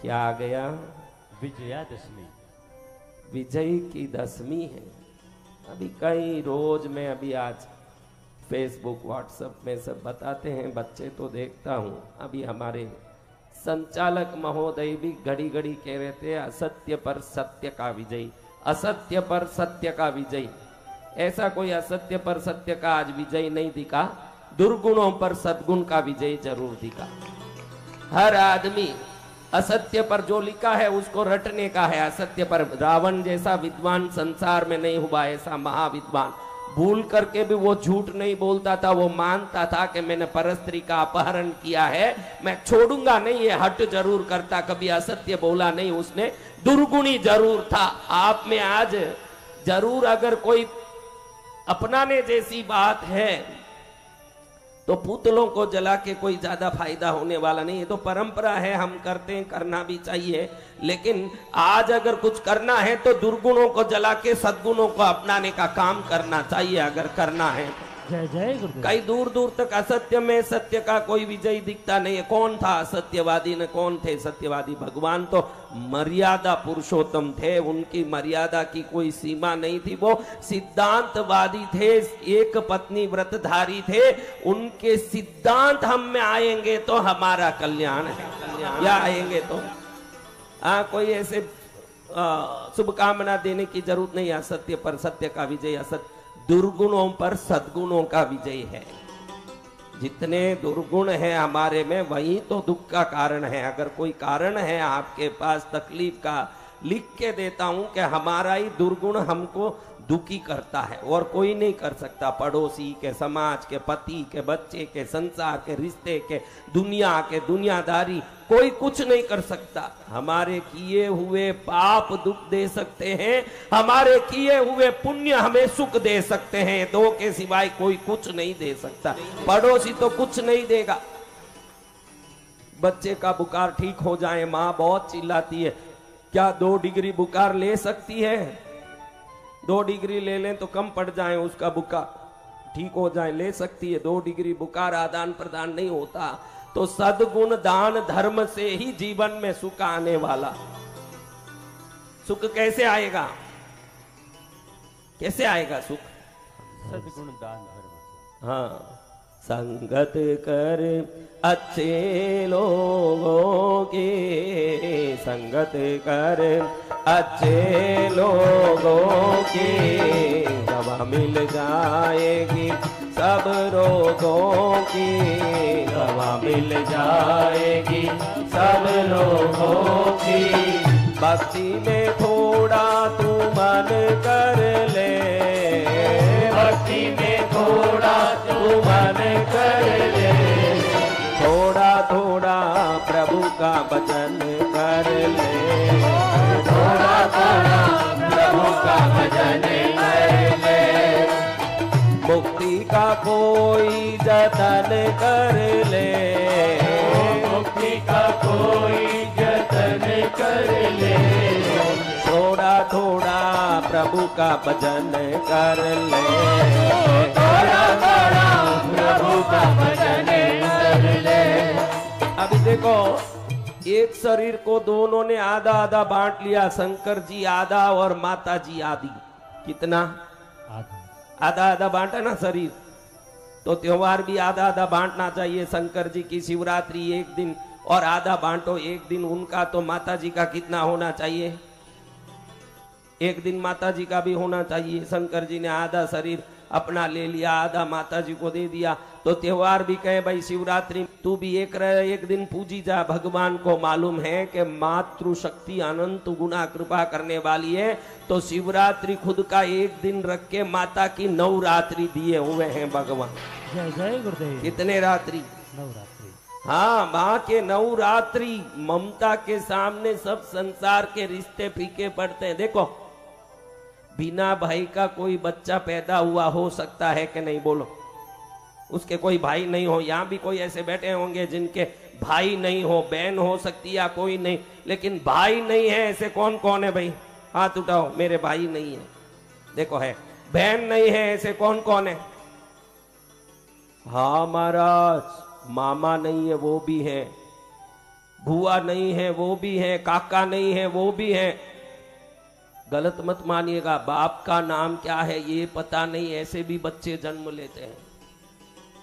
क्या आ गया? विजयादशमी। विजय की दशमी है। अभी कई रोज में अभी आज फेसबुक व्हाट्सएप में सब बताते हैं, बच्चे तो देखता हूँ। अभी हमारे संचालक महोदय भी घड़ी घड़ी कह रहे थे असत्य पर सत्य का विजय, असत्य पर सत्य का विजय। ऐसा कोई असत्य पर सत्य का आज विजय नहीं दिखा, दुर्गुणों पर सद्गुण का विजय जरूर दिखा। हर आदमी असत्य पर जो लिखा है उसको रटने का है, असत्य पर। रावण जैसा विद्वान संसार में नहीं हुआ, ऐसा महाविद्वान। भूल करके भी वो झूठ नहीं बोलता था, वो मानता था कि मैंने परस्त्री का अपहरण किया है, मैं छोड़ूंगा नहीं, ये हट जरूर करता, कभी असत्य बोला नहीं उसने, दुर्गुणी जरूर था। आप में आज जरूर अगर कोई अपनाने जैसी बात है तो पुतलों को जला के कोई ज्यादा फायदा होने वाला नहीं है। तो परंपरा है, हम करते हैं, करना भी चाहिए, लेकिन आज अगर कुछ करना है तो दुर्गुणों को जला के सद्गुणों को अपनाने का काम करना चाहिए, अगर करना है। जय जय गुरुदेव। कई दूर दूर तक असत्य में सत्य का कोई विजय दिखता नहीं है। कौन था सत्यवादी? ने कौन थे सत्यवादी? भगवान तो मर्यादा पुरुषोत्तम थे, उनकी मर्यादा की कोई सीमा नहीं थी। वो सिद्धांतवादी थे, एक पत्नी व्रतधारी थे। उनके सिद्धांत हम में आएंगे तो हमारा कल्याण है, या आएंगे तो कोई ऐसे शुभकामना देने की जरूरत नहीं। असत्य पर सत्य का विजय, असत्य दुर्गुणों पर सद्गुणों का विजय है। जितने दुर्गुण है हमारे में, वही तो दुख का कारण है। अगर कोई कारण है आपके पास तकलीफ का, लिख के देता हूं कि हमारा ही दुर्गुण हमको दुखी करता है, और कोई नहीं कर सकता। पड़ोसी के, समाज के, पति के, बच्चे के, संसार के, रिश्ते के, दुनिया के, दुनियादारी, कोई कुछ नहीं कर सकता। हमारे किए हुए पाप दुख दे सकते हैं, हमारे किए हुए पुण्य हमें सुख दे सकते हैं। दो के सिवाय कोई कुछ नहीं दे सकता। पड़ोसी तो कुछ नहीं देगा। बच्चे का बुखार ठीक हो जाए, माँ बहुत चिल्लाती है, क्या 2 डिग्री बुखार ले सकती है? 2 डिग्री ले लें तो कम पड़ जाए, उसका बुखार ठीक हो जाए, ले सकती है। 2 डिग्री बुखार आदान प्रदान नहीं होता। तो सद्गुण दान धर्म से ही जीवन में सुख आने वाला। सुख कैसे आएगा? कैसे आएगा सुख? सद्गुण दान धर्म। हाँ, संगत कर अच्छे लोगों की, संगत कर अच्छे लोगों की, दवा मिल जाएगी सब रोगों की, दवा मिल जाएगी सब रोगों की। भक्ति में थोड़ा तू मन कर ले, भक्ति में थोड़ा तू मन कर ले, थोड़ा थोड़ा प्रभु का भजन कर ले, थोड़ा थोड़ा प्रभु का भजन कर ले। मुक्ति का कोई जतन कर ले, मुक्ति का कोई जतन कर ले, थोड़ा थोड़ा प्रभु का भजन कर ले, थोड़ा थोड़ा प्रभु का भजन कर ले। अभी देखो, एक शरीर को दोनों ने आधा आधा बांट लिया, शंकर जी आधा और माता जी आधी। कितना? आधा आधा बांटा ना शरीर, तो त्योहार भी आधा आधा बांटना चाहिए। शंकर जी की शिवरात्रि एक दिन और आधा बांटो एक दिन उनका, तो माता जी का कितना होना चाहिए? एक दिन माता जी का भी होना चाहिए। शंकर जी ने आधा शरीर अपना ले लिया, आधा माता जी को दे दिया। तो त्योहार भी कहे भाई शिवरात्रि तू भी एक दिन पूजी जा। भगवान को मालूम है कि मातृ शक्ति अनंत गुना कृपा करने वाली है, तो शिवरात्रि खुद का एक दिन रख के माता की 9 रात्रि दिए हुए हैं भगवान। जय जय गुरुदेव। कितने रात्रि? 9 रात्रि। हाँ, माँ के 9 रात्रि। ममता के सामने सब संसार के रिश्ते फीके पड़ते हैं। देखो, बिना भाई का कोई बच्चा पैदा हुआ हो सकता है कि नहीं? बोलो, उसके कोई भाई नहीं हो। यहाँ भी कोई ऐसे बैठे होंगे जिनके भाई नहीं हो, बहन हो सकती या कोई नहीं, लेकिन भाई नहीं है ऐसे कौन कौन है भाई? हाथ उठाओ, मेरे भाई नहीं है। देखो है। बहन नहीं है ऐसे कौन कौन है? हाँ महाराज, मामा नहीं है वो भी है। बुआ नहीं है वो भी है, काका नहीं है वो भी है। गलत मत मानिएगा, बाप का नाम क्या है ये पता नहीं, ऐसे भी बच्चे जन्म लेते हैं।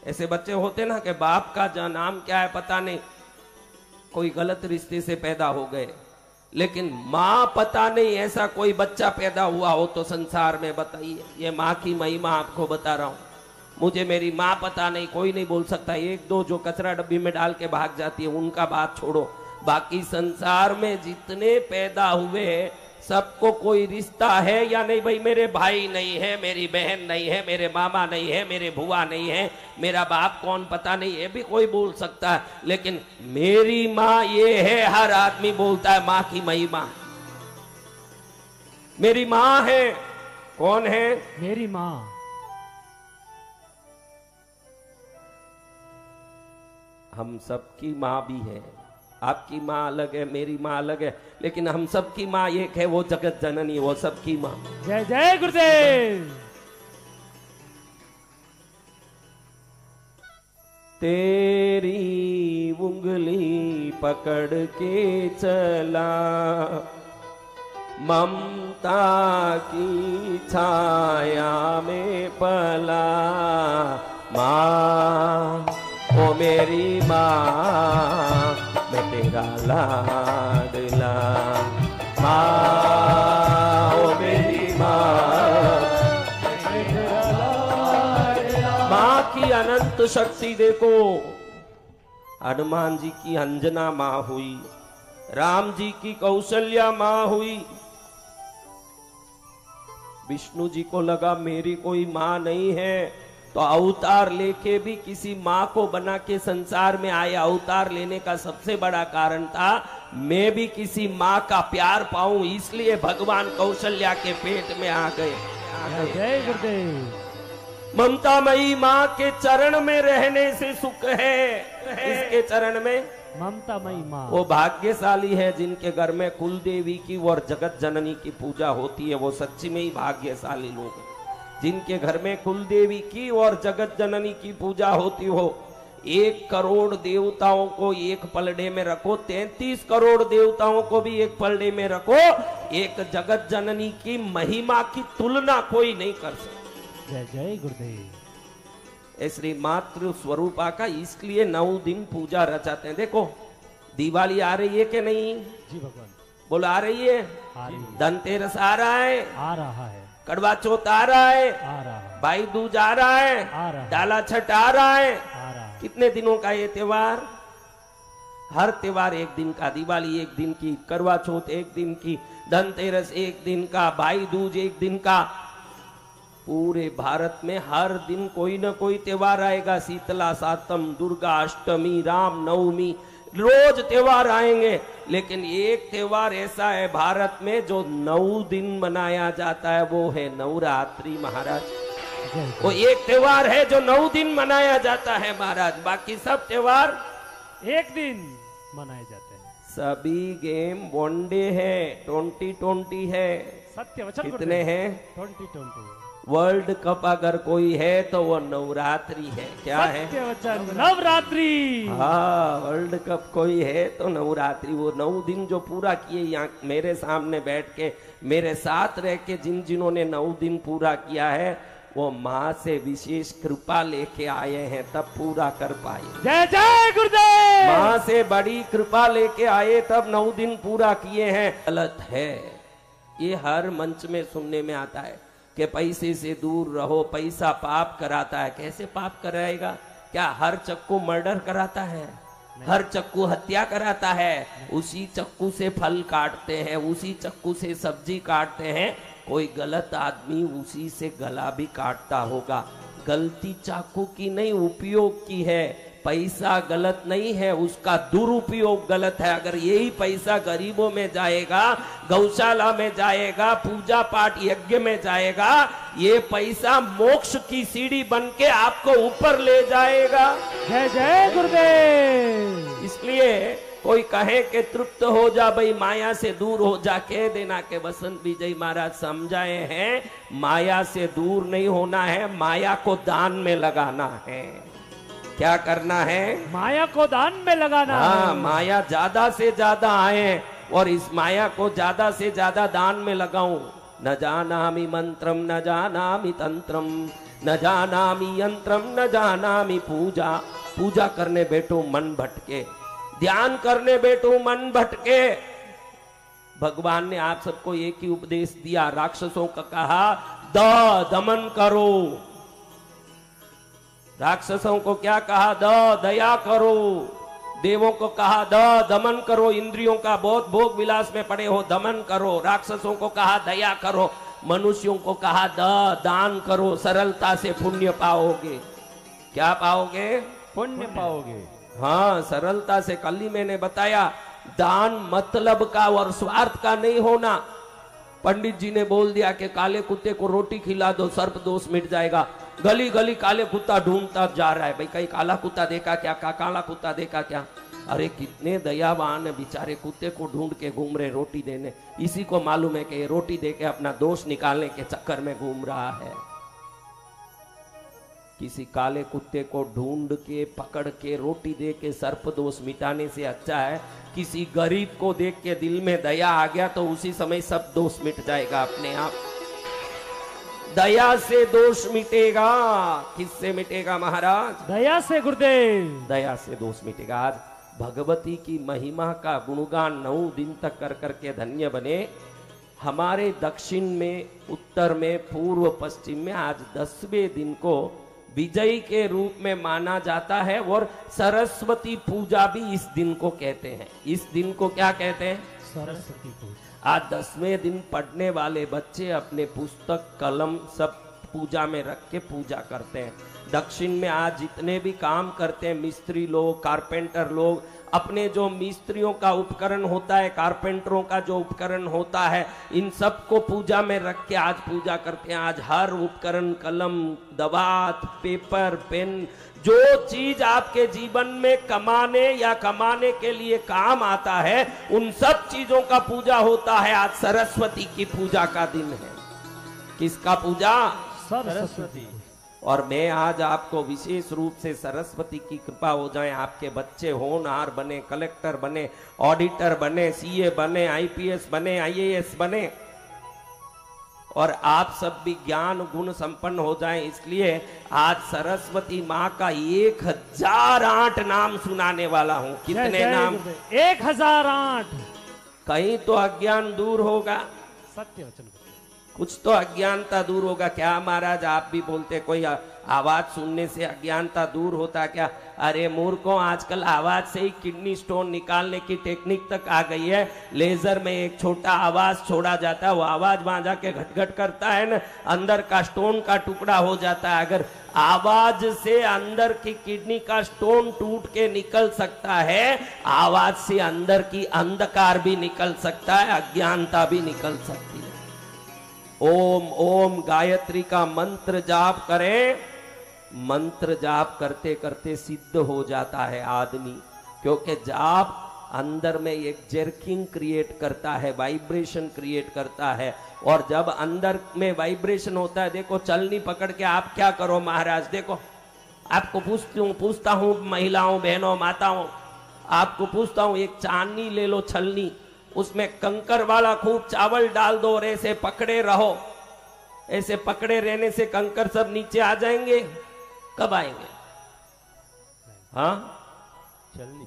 ऐसे बच्चे होते ना कि बाप का नाम क्या है पता नहीं, कोई गलत रिश्ते से पैदा हो गए। लेकिन माँ पता नहीं, ऐसा कोई बच्चा पैदा हुआ हो तो संसार में बताइए। ये माँ की महिमा आपको बता रहा हूं। मुझे मेरी माँ पता नहीं, कोई नहीं बोल सकता। एक दो जो कचरा डब्बी में डाल के भाग जाती है उनका बात छोड़ो, बाकी संसार में जितने पैदा हुए सबको कोई रिश्ता है या नहीं? भाई मेरे भाई नहीं है, मेरी बहन नहीं है, मेरे मामा नहीं है, मेरे भुआ नहीं है, मेरा बाप कौन पता नहीं, ये भी कोई बोल सकता है। लेकिन मेरी माँ ये है, हर आदमी बोलता है माँ की महिमा। मेरी माँ है, कौन है? मेरी माँ। हम सबकी माँ भी है। आपकी माँ अलग है, मेरी माँ अलग है, लेकिन हम सबकी माँ एक है, वो जगत जननी, वो सबकी माँ। जय जय गुरुदेव। तेरी उंगली पकड़ के चला, ममता की छाया में पला, माँ ओ मेरी माँ, मैं तेरा लाडला, माँ ओ मेरी माँ, मैं तेरा लाडला। माँ की अनंत शक्ति देखो। हनुमान जी की अंजना माँ हुई, राम जी की कौशल्या माँ हुई। विष्णु जी को लगा मेरी कोई माँ नहीं है, तो अवतार लेके भी किसी माँ को बना के संसार में आए। अवतार लेने का सबसे बड़ा कारण था मैं भी किसी माँ का प्यार पाऊं, इसलिए भगवान कौशल्या के पेट में आ गए। जय गुरुदेव। ममतामयी माँ के चरण में रहने से सुख है। इसके चरण में ममतामयी माँ, वो भाग्यशाली है जिनके घर में कुल देवी की और जगत जननी की पूजा होती है। वो सच्ची में ही भाग्यशाली लोग हैं जिनके घर में कुल देवी की और जगत जननी की पूजा होती हो। 1 करोड़ देवताओं को एक पलड़े में रखो, 33 करोड़ देवताओं को भी एक पलड़े में रखो, एक जगत जननी की महिमा की तुलना कोई नहीं कर सकता। जय जय गुरुदेव। श्री मातृ स्वरूपा का इसलिए 9 दिन पूजा रचाते हैं। देखो दिवाली आ रही है कि नहीं? जी भगवान। बोलो आ रही है। आ रही है। धनतेरस आ रहा है, आ रहा है। कड़वा चौथ आ रहा है, आ रहा है। भाई दूज आ रहा है, आ रहा है। डाला छठ आ रहा है। आ रहा है। कितने दिनों का ये त्योहार? हर त्योहार एक दिन का, दिवाली एक दिन की, करवा चौथ एक दिन की, धनतेरस एक दिन का, भाई दूज एक दिन का। पूरे भारत में हर दिन कोई ना कोई त्योहार आएगा। शीतला सातम, दुर्गा अष्टमी, राम नवमी, रोज त्योहार आएंगे। लेकिन एक त्योहार ऐसा है भारत में जो 9 दिन मनाया जाता है, वो है नवरात्रि महाराज। वो एक त्योहार है जो 9 दिन मनाया जाता है महाराज। बाकी सब त्योहार एक दिन मनाए जाते हैं। सभी गेम वनडे है, 2020 है। सत्य वचन कितने हैं? 2020। वर्ल्ड कप अगर कोई है तो वो नवरात्रि है। क्या है? सत्य वचन नवरात्रि। हाँ, वर्ल्ड कप कोई है तो नवरात्रि। वो 9 दिन जो पूरा किए यहाँ मेरे सामने बैठ के, मेरे साथ रह के, जिन्होंने 9 दिन पूरा किया है, वो माँ से विशेष कृपा लेके आए हैं, तब पूरा कर पाए। जय जय गुरुदेव। माँ से बड़ी कृपा लेके आए तब 9 दिन पूरा किए हैं। गलत है ये, हर मंच में सुनने में आता है कि पैसे से दूर रहो, पैसा पाप कराता है। कैसे पाप कराएगा? क्या हर चक्कू मर्डर कराता है? हर चक्कू हत्या कराता है? उसी चक्कू से फल काटते हैं, उसी चक्कू से सब्जी काटते हैं। कोई गलत आदमी उसी से गला भी काटता होगा। गलती चाकू की नहीं, उपयोग की है। पैसा गलत नहीं है, उसका दुरुपयोग गलत है। अगर यही पैसा गरीबों में जाएगा, गौशाला में जाएगा, पूजा पाठ यज्ञ में जाएगा, ये पैसा मोक्ष की सीढ़ी बन के आपको ऊपर ले जाएगा। जय जय गुरुदेव। इसलिए कोई कहे कि तृप्त हो जा भाई, माया से दूर हो जा, कह देना के बसंत विजय महाराज समझाए हैं, माया से दूर नहीं होना है, माया को दान में लगाना है। क्या करना है? माया को दान में लगाना हाँ, है। माया ज्यादा से ज्यादा आए और इस माया को ज्यादा से ज्यादा दान में लगाऊं। न जानामि मंत्रम न जानामि तंत्रम न जानामि यंत्रम न जानामि पूजा। पूजा करने बैठो मन भटके, ध्यान करने बैठो मन भटके। भगवान ने आप सबको एक ही उपदेश दिया, राक्षसों का कहा दमन करो। राक्षसों को क्या कहा? दया करो। देवों को कहा दमन करो, इंद्रियों का बहुत भोग विलास में पड़े हो दमन करो। राक्षसों को कहा दया करो, मनुष्यों को कहा दान करो, सरलता से पुण्य पाओगे। क्या पाओगे? पुण्य पाओगे। हाँ, सरलता से। कल ही मैंने बताया, दान मतलब का और स्वार्थ का नहीं होना। पंडित जी ने बोल दिया कि काले कुत्ते को रोटी खिला दो, सर्प दोष मिट जाएगा। गली गली काले कुत्ता ढूंढता जा रहा है। भाई कहीं काला कुत्ता देखा क्या? काला कुत्ता देखा क्या? अरे कितने दयावान है बेचारे, कुत्ते को ढूंढ के घूम रहे रोटी देने। इसी को मालूम है कि ये रोटी दे के अपना दोष निकालने के चक्कर में घूम रहा है। किसी काले कुत्ते को ढूंढ के पकड़ के रोटी दे के सर्प दोष मिटाने से अच्छा है किसी गरीब को देख के दिल में दया आ गया तो उसी समय सब दोष मिट जाएगा अपने आप। दया से दोष मिटेगा। किससे मिटेगा महाराज? दया से गुरुदेव। दया से दोष मिटेगा। आज भगवती की महिमा का गुणगान 9 दिन तक कर करके धन्य बने। हमारे दक्षिण में, उत्तर में, पूर्व पश्चिम में आज 10वें दिन को विजय के रूप में माना जाता है और सरस्वती पूजा भी इस दिन को कहते हैं। इस दिन को क्या कहते हैं? सरस्वती पूजा। आज 10वें दिन पढ़ने वाले बच्चे अपने पुस्तक कलम सब पूजा में रख के पूजा करते हैं। दक्षिण में आज जितने भी काम करते हैं मिस्त्री लोग, कारपेंटर लोग, अपने जो मिस्त्रियों का उपकरण होता है, कारपेंटरों का जो उपकरण होता है, इन सब को पूजा में रख के आज पूजा करते हैं। आज हर उपकरण, कलम, दवात, पेपर, पेन, जो चीज आपके जीवन में कमाने या कमाने के लिए काम आता है, उन सब चीजों का पूजा होता है। आज सरस्वती की पूजा का दिन है। किसका पूजा? सरस्वती। और मैं आज आपको विशेष रूप से सरस्वती की कृपा हो जाए, आपके बच्चे होनहार बने, कलेक्टर बने, ऑडिटर बने, सीए बने, आईपीएस बने, आईएएस बने और आप सब भी ज्ञान गुण संपन्न हो जाएं। इसलिए आज सरस्वती माँ का 1008 नाम सुनाने वाला हूँ। कितने नाम? 1008। कहीं तो अज्ञान दूर होगा, सत्य वचन। कुछ तो अज्ञानता दूर होगा। क्या महाराज आप भी बोलते कोई आवाज सुनने से अज्ञानता दूर होता क्या? अरे मूर्खों, आजकल आवाज से ही किडनी स्टोन निकालने की टेक्निक तक आ गई है। लेजर में एक छोटा आवाज छोड़ा जाता है, वो आवाज वहां जाके घट-घट करता है ना, अंदर का स्टोन का टुकड़ा हो जाता है। अगर आवाज से अंदर की किडनी का स्टोन टूट के निकल सकता है, आवाज से अंदर की अंधकार भी निकल सकता है, अज्ञानता भी निकल सकती है। ओम ओम गायत्री का मंत्र जाप करें। मंत्र जाप करते करते सिद्ध हो जाता है आदमी, क्योंकि जाप अंदर में एक जर्किंग क्रिएट करता है, वाइब्रेशन क्रिएट करता है। और जब अंदर में वाइब्रेशन होता है, देखो चलनी पकड़ के आप क्या करो महाराज, देखो आपको पूछता हूं महिलाओं, बहनों, माताओं, आपको पूछता हूं, एक चांदनी ले लो, छलनी, उसमें कंकर वाला खूब चावल डाल दो और ऐसे पकड़े रहो। ऐसे पकड़े रहने से कंकर सब नीचे आ जाएंगे। कब आएंगे? हाँ,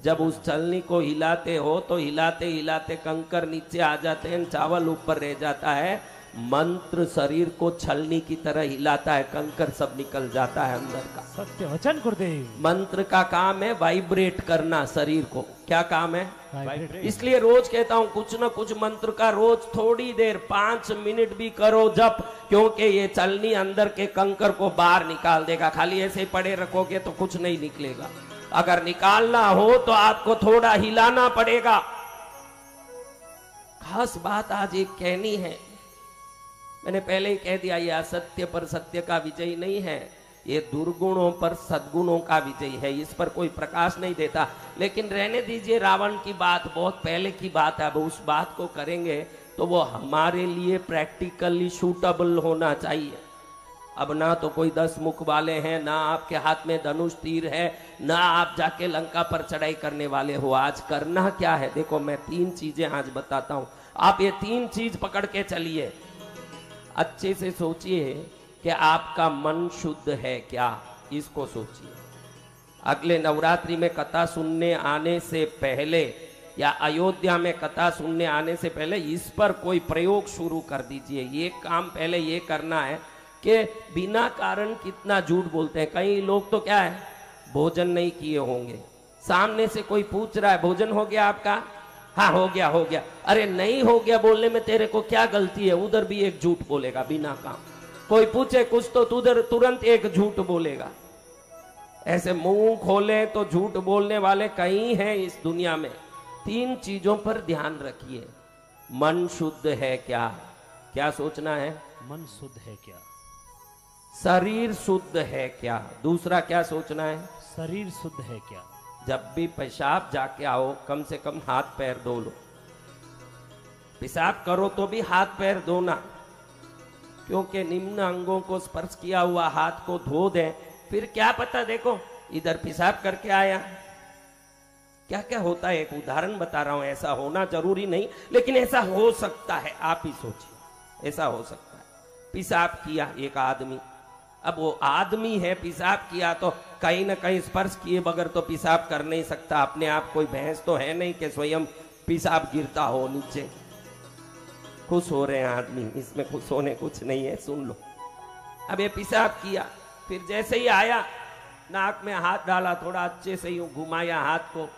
जब उस छलनी को हिलाते हो तो हिलाते हिलाते कंकर नीचे आ जाते हैं, चावल ऊपर रह जाता है। मंत्र शरीर को छलनी की तरह हिलाता है, कंकर सब निकल जाता है अंदर का। सत्य वचन गुरुदेव। मंत्र का काम है वाइब्रेट करना शरीर को। क्या काम है? वाइब्रेट। इसलिए रोज कहता हूं कुछ न कुछ मंत्र का रोज थोड़ी देर 5 मिनट भी करो जप, क्योंकि ये चलनी अंदर के कंकर को बाहर निकाल देगा। खाली ऐसे ही पड़े रखोगे तो कुछ नहीं निकलेगा। अगर निकालना हो तो आपको थोड़ा हिलाना पड़ेगा। खास बात आज एक कहनी है, मैंने पहले ही कह दिया, ये असत्य पर सत्य का विजय नहीं है, ये दुर्गुणों पर सद्गुणों का विजय है। इस पर कोई प्रकाश नहीं देता। लेकिन रहने दीजिए, रावण की बात बहुत पहले की बात है। अब उस बात को करेंगे तो वो हमारे लिए प्रैक्टिकली सूटेबल होना चाहिए। अब ना तो कोई 10 मुख वाले हैं, ना आपके हाथ में धनुष तीर है, ना आप जाके लंका पर चढ़ाई करने वाले हो। आज करना क्या है? देखो मैं 3 चीजें आज बताता हूं, आप ये 3 चीज पकड़ के चलिए। अच्छे से सोचिए कि आपका मन शुद्ध है क्या, इसको सोचिए। अगले नवरात्रि में कथा सुनने आने से पहले या अयोध्या में कथा सुनने आने से पहले इस पर कोई प्रयोग शुरू कर दीजिए। ये काम पहले ये करना है कि बिना कारण कितना झूठ बोलते हैं। कई लोग तो क्या है, भोजन नहीं किए होंगे, सामने से कोई पूछ रहा है भोजन हो गया आपका? हाँ हो गया हो गया। अरे नहीं हो गया बोलने में तेरे को क्या गलती है? उधर भी एक झूठ बोलेगा बिना काम। कोई पूछे कुछ तो उधर तुरंत एक झूठ बोलेगा। ऐसे मुंह खोले तो झूठ बोलने वाले कई हैं इस दुनिया में। 3 चीजों पर ध्यान रखिए। मन शुद्ध है क्या? क्या सोचना है? मन शुद्ध है क्या? शरीर शुद्ध है क्या? दूसरा क्या सोचना है? शरीर शुद्ध है क्या? जब भी पेशाब जाके आओ कम से कम हाथ पैर धो लो। पेशाब करो तो भी हाथ पैर धोना, क्योंकि निम्न अंगों को स्पर्श किया हुआ हाथ को धो दें, फिर क्या पता, देखो इधर पेशाब करके आया, क्या क्या होता है। एक उदाहरण बता रहा हूं, ऐसा होना जरूरी नहीं लेकिन ऐसा हो सकता है। आप ही सोचिए, ऐसा हो सकता है। पेशाब किया एक आदमी, अब वो आदमी है, पेशाब किया तो कहीं ना कहीं स्पर्श किए बगैर तो पेशाब कर नहीं सकता अपने आप। कोई भैंस तो है नहीं कि स्वयं पेशाब गिरता हो नीचे। खुश हो रहे हैं आदमी, इसमें खुश होने कुछ नहीं है, सुन लो। अब ये पेशाब किया, फिर जैसे ही आया नाक में हाथ डाला, थोड़ा अच्छे से यूं घुमाया हाथ को,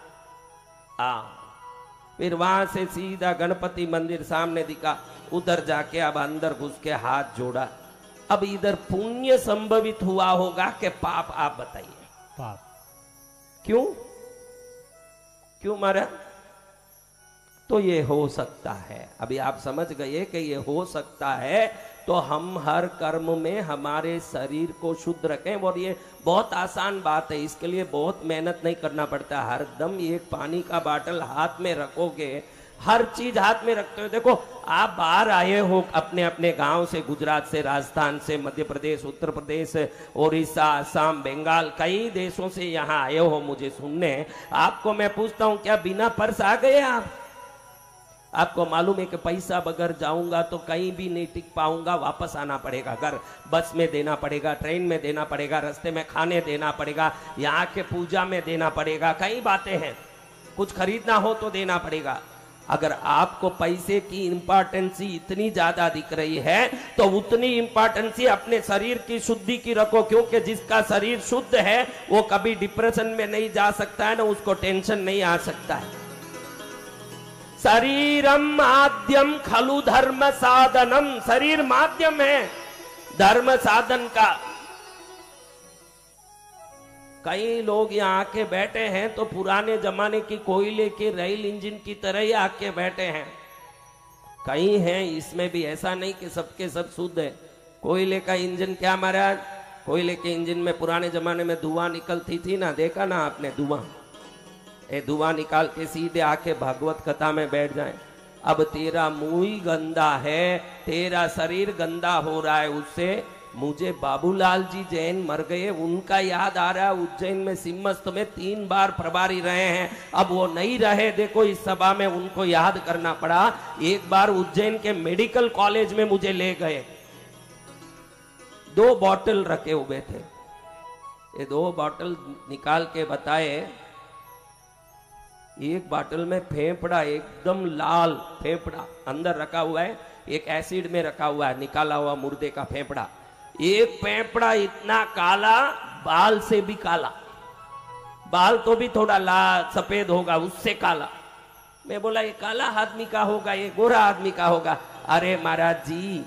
फिर वहां से सीधा गणपति मंदिर सामने दिखा, उधर जाके अब अंदर घुस के हाथ जोड़ा। अब इधर पुण्य संभवित हुआ होगा कि पाप? आप बताइए। पाप। क्यों? क्यों मारा? तो ये हो सकता है, अभी आप समझ गए कि ये हो सकता है, तो हम हर कर्म में हमारे शरीर को शुद्ध रखें। और ये बहुत आसान बात है, इसके लिए बहुत मेहनत नहीं करना पड़ता। हर दम एक पानी का बाटल हाथ में रखोगे, हर चीज हाथ में रखते हो। देखो आप बाहर आए हो अपने अपने गांव से, गुजरात से, राजस्थान से, मध्य प्रदेश, उत्तर प्रदेश, उड़ीसा, असम, बंगाल, कई देशों से यहाँ आए हो मुझे सुनने। आपको मैं पूछता हूँ, क्या बिना पर्स आ गए आप? आपको मालूम है कि पैसा बगैर जाऊंगा तो कहीं भी नहीं टिक पाऊंगा, वापस आना पड़ेगा घर। बस में देना पड़ेगा, ट्रेन में देना पड़ेगा, रास्ते में खाने देना पड़ेगा, यहाँ के पूजा में देना पड़ेगा, कई बातें हैं। कुछ खरीदना हो तो देना पड़ेगा। अगर आपको पैसे की इंपॉर्टेंसी इतनी ज्यादा दिख रही है तो उतनी इंपॉर्टेंसी अपने शरीर की शुद्धि की रखो, क्योंकि जिसका शरीर शुद्ध है वो कभी डिप्रेशन में नहीं जा सकता है, ना उसको टेंशन नहीं आ सकता है। शरीरम माध्यम खलु धर्म साधनम, शरीर माध्यम है धर्म साधन का। कई लोग यहाँ आके बैठे हैं तो पुराने जमाने की कोयले के रेल इंजन की तरह ही आके बैठे हैं। कई हैं इसमें भी, ऐसा नहीं कि सबके सब शुद्ध है। कोयले का इंजन क्या महाराज, कोयले के इंजन में पुराने जमाने में धुआं निकलती थी ना, देखा ना आपने धुआं? ये धुआं निकाल के सीधे आके भागवत कथा में बैठ जाए। अब तेरा मुंह ही गंदा है, तेरा शरीर गंदा हो रहा है उससे। मुझे बाबूलाल जी जैन मर गए, उनका याद आ रहा है। उज्जैन में सिम्मस्त में 3 बार प्रभारी रहे हैं, अब वो नहीं रहे। देखो इस सभा में उनको याद करना पड़ा। एक बार उज्जैन के मेडिकल कॉलेज में मुझे ले गए, 2 बॉटल रखे हुए थे। ये 2 बॉटल निकाल के बताए, एक बॉटल में फेफड़ा, एकदम लाल फेफड़ा अंदर रखा हुआ है, एक एसिड में रखा हुआ है निकाला हुआ मुर्दे का फेफड़ा। एक फेफड़ा इतना काला, बाल से भी काला, बाल तो भी थोड़ा लाल सफेद होगा, उससे काला। मैं बोला ये काला आदमी का होगा, ये गोरा आदमी का होगा। अरे महाराज जी,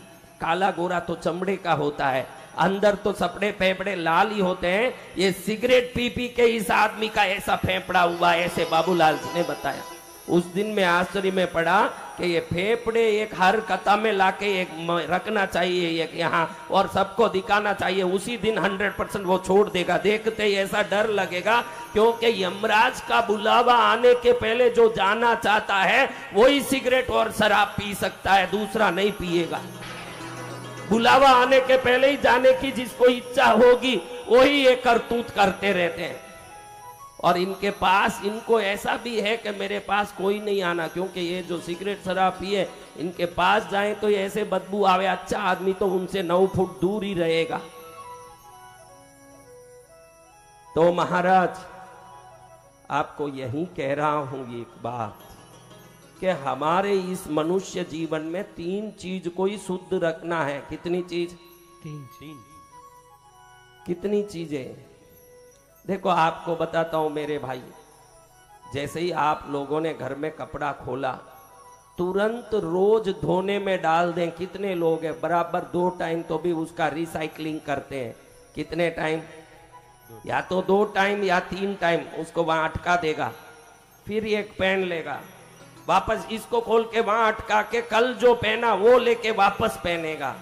काला गोरा तो चमड़े का होता है, अंदर तो सपड़े फेफड़े लाल ही होते हैं। ये सिगरेट पी पी के इस आदमी का ऐसा फेफड़ा हुआ, ऐसे बाबूलाल जी ने बताया। उस दिन में आश्चर्य में पड़ा कि ये फेफड़े एक हर कथा में लाके एक रखना चाहिए एक यहाँ, और सबको दिखाना चाहिए। उसी दिन 100% वो छोड़ देगा। देखते ही ऐसा डर लगेगा, क्योंकि यमराज का बुलावा आने के पहले जो जाना चाहता है वही सिगरेट और शराब पी सकता है, दूसरा नहीं पिएगा। बुलावा आने के पहले ही जाने की जिसको इच्छा होगी वही ये करतूत करते रहते हैं। और इनके पास, इनको ऐसा भी है कि मेरे पास कोई नहीं आना, क्योंकि ये जो सिगरेट शराब पिए इनके पास जाए तो ये ऐसे बदबू आवे, अच्छा आदमी तो उनसे 9 फुट दूर ही रहेगा। तो महाराज आपको यही कह रहा हूं एक बात कि हमारे इस मनुष्य जीवन में 3 चीज को ही शुद्ध रखना है। कितनी चीज? 3 कितनी चीजें? देखो आपको बताता हूं मेरे भाई, जैसे ही आप लोगों ने घर में कपड़ा खोला तुरंत रोज धोने में डाल दें। कितने लोग हैं बराबर 2 टाइम तो भी उसका रिसाइकलिंग करते हैं? कितने टाइम? या तो 2 टाइम या 3 टाइम उसको वहां अटका देगा, फिर एक पहन लेगा, वापस इसको खोल के वहां अटका के कल जो पहना वो लेके वापस पहनेगा।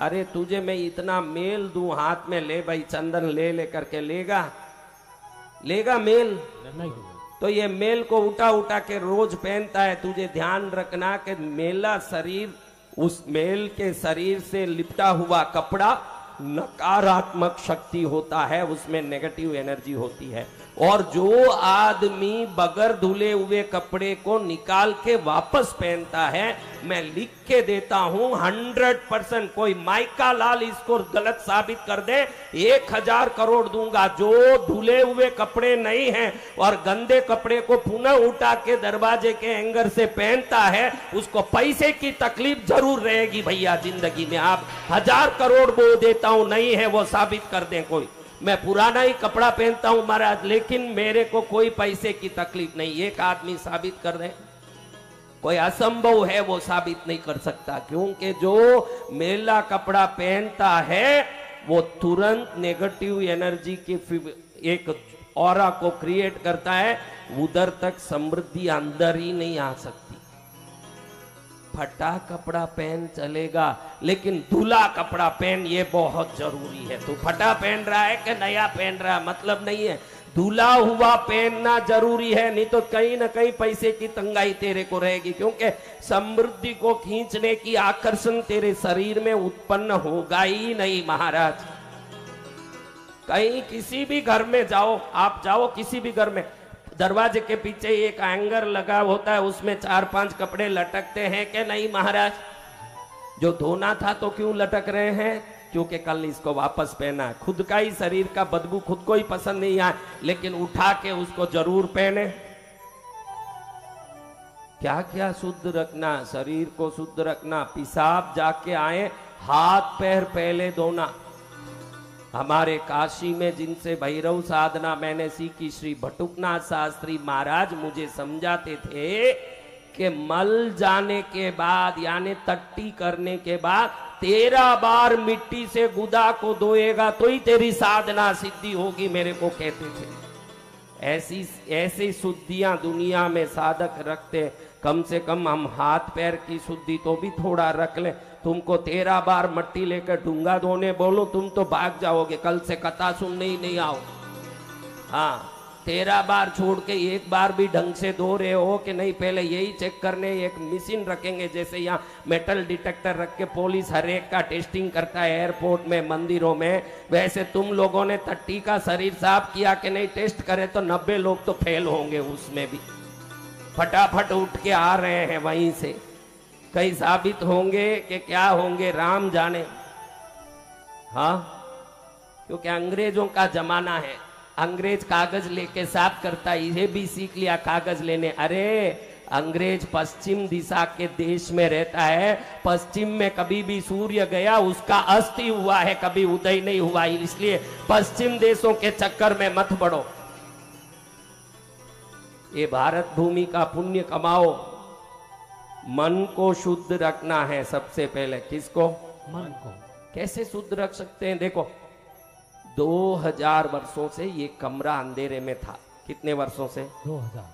अरे तुझे मैं इतना मेल दूं, हाथ में ले भाई चंदन ले करके लेगा मेल? नहीं। तो ये मेल को उठा उठा के रोज पहनता है। तुझे ध्यान रखना कि मेला शरीर, उस मेल के शरीर से लिपटा हुआ कपड़ा नकारात्मक शक्ति होता है, उसमें नेगेटिव एनर्जी होती है। और जो आदमी बगैर धुले हुए कपड़े को निकाल के वापस पहनता है, मैं लिख के देता हूं 100%, कोई माइका लाल इसको गलत साबित कर दे 1000 करोड़ दूंगा। जो धुले हुए कपड़े नहीं हैं और गंदे कपड़े को पुनः उठा के दरवाजे के एंगर से पहनता है, उसको पैसे की तकलीफ जरूर रहेगी भैया जिंदगी में। आप 1000 करोड़ वो देता हूं, नहीं है वो साबित कर दें कोई। मैं पुराना ही कपड़ा पहनता हूं महाराज, लेकिन मेरे को कोई पैसे की तकलीफ नहीं। एक आदमी साबित कर दे, कोई असंभव है वो साबित नहीं कर सकता, क्योंकि जो मेला कपड़ा पहनता है वो तुरंत नेगेटिव एनर्जी की एक ऑरा को क्रिएट करता है, उधर तक समृद्धि अंदर ही नहीं आ सकती। फटा कपड़ा पहन चलेगा, लेकिन धुला कपड़ा पहन, ये बहुत जरूरी है। तू फटा पहन रहा है कि नया पहन रहा है मतलब नहीं है, धुला हुआ पहनना जरूरी है, नहीं तो कहीं ना कहीं पैसे की तंगाई तेरे को रहेगी, क्योंकि समृद्धि को खींचने की आकर्षण तेरे शरीर में उत्पन्न होगा ही नहीं महाराज। कहीं किसी भी घर में जाओ, आप जाओ किसी भी घर में, दरवाजे के पीछे एक एंगर लगा होता है, उसमें 4-5 कपड़े लटकते हैं कि नहीं महाराज? जो धोना था तो क्यों लटक रहे हैं? क्योंकि कल इसको वापस पहना है। खुद का ही शरीर का बदबू खुद को ही पसंद नहीं आए, लेकिन उठा के उसको जरूर पहने। क्या क्या शुद्ध रखना, शरीर को शुद्ध रखना। पेशाब जाके आए, हाथ पैर पहले धोना। हमारे काशी में जिनसे भैरव साधना मैंने सीखी, श्री भटुकनाथ शास्त्री महाराज मुझे समझाते थे कि मल जाने के बाद यानी टट्टी करने के बाद 13 बार मिट्टी से गुदा को धोएगा तो ही तेरी साधना सिद्धि होगी, मेरे को कहते थे। ऐसी शुद्धियां दुनिया में साधक रखते। कम से कम हम हाथ पैर की शुद्धि तो भी थोड़ा रख ले। तुमको 13 बार मट्टी लेकर डूंगा धोने बोलो, तुम तो भाग जाओगे, कल से कथा सुनने ही नहीं आओ। हाँ, 13 बार छोड़ के एक बार भी ढंग से धो रहे हो कि नहीं, पहले यही चेक करने एक मशीन रखेंगे, जैसे यहाँ मेटल डिटेक्टर रख के पुलिस हर एक का टेस्टिंग करता है एयरपोर्ट में, मंदिरों में, वैसे तुम लोगों ने टट्टी का शरीर साफ किया कि नहीं, टेस्ट करे तो 90 लोग तो फेल होंगे उसमें भी। फटाफट उठ के आ रहे हैं वहीं से, कहीं साबित होंगे कि क्या होंगे राम जाने। हाँ, क्योंकि अंग्रेजों का जमाना है, अंग्रेज कागज लेके साफ करता है। ये भी सीख लिया कागज लेने। अरे अंग्रेज पश्चिम दिशा के देश में रहता है, पश्चिम में कभी भी सूर्य गया उसका अस्त ही हुआ है, कभी उदय नहीं हुआ, इसलिए पश्चिम देशों के चक्कर में मत पड़ो। ये भारत भूमि का पुण्य कमाओ। मन को शुद्ध रखना है सबसे पहले। किसको? मन को। कैसे शुद्ध रख सकते हैं? देखो, 2000 वर्षों से ये कमरा अंधेरे में था। कितने वर्षों से? 2000।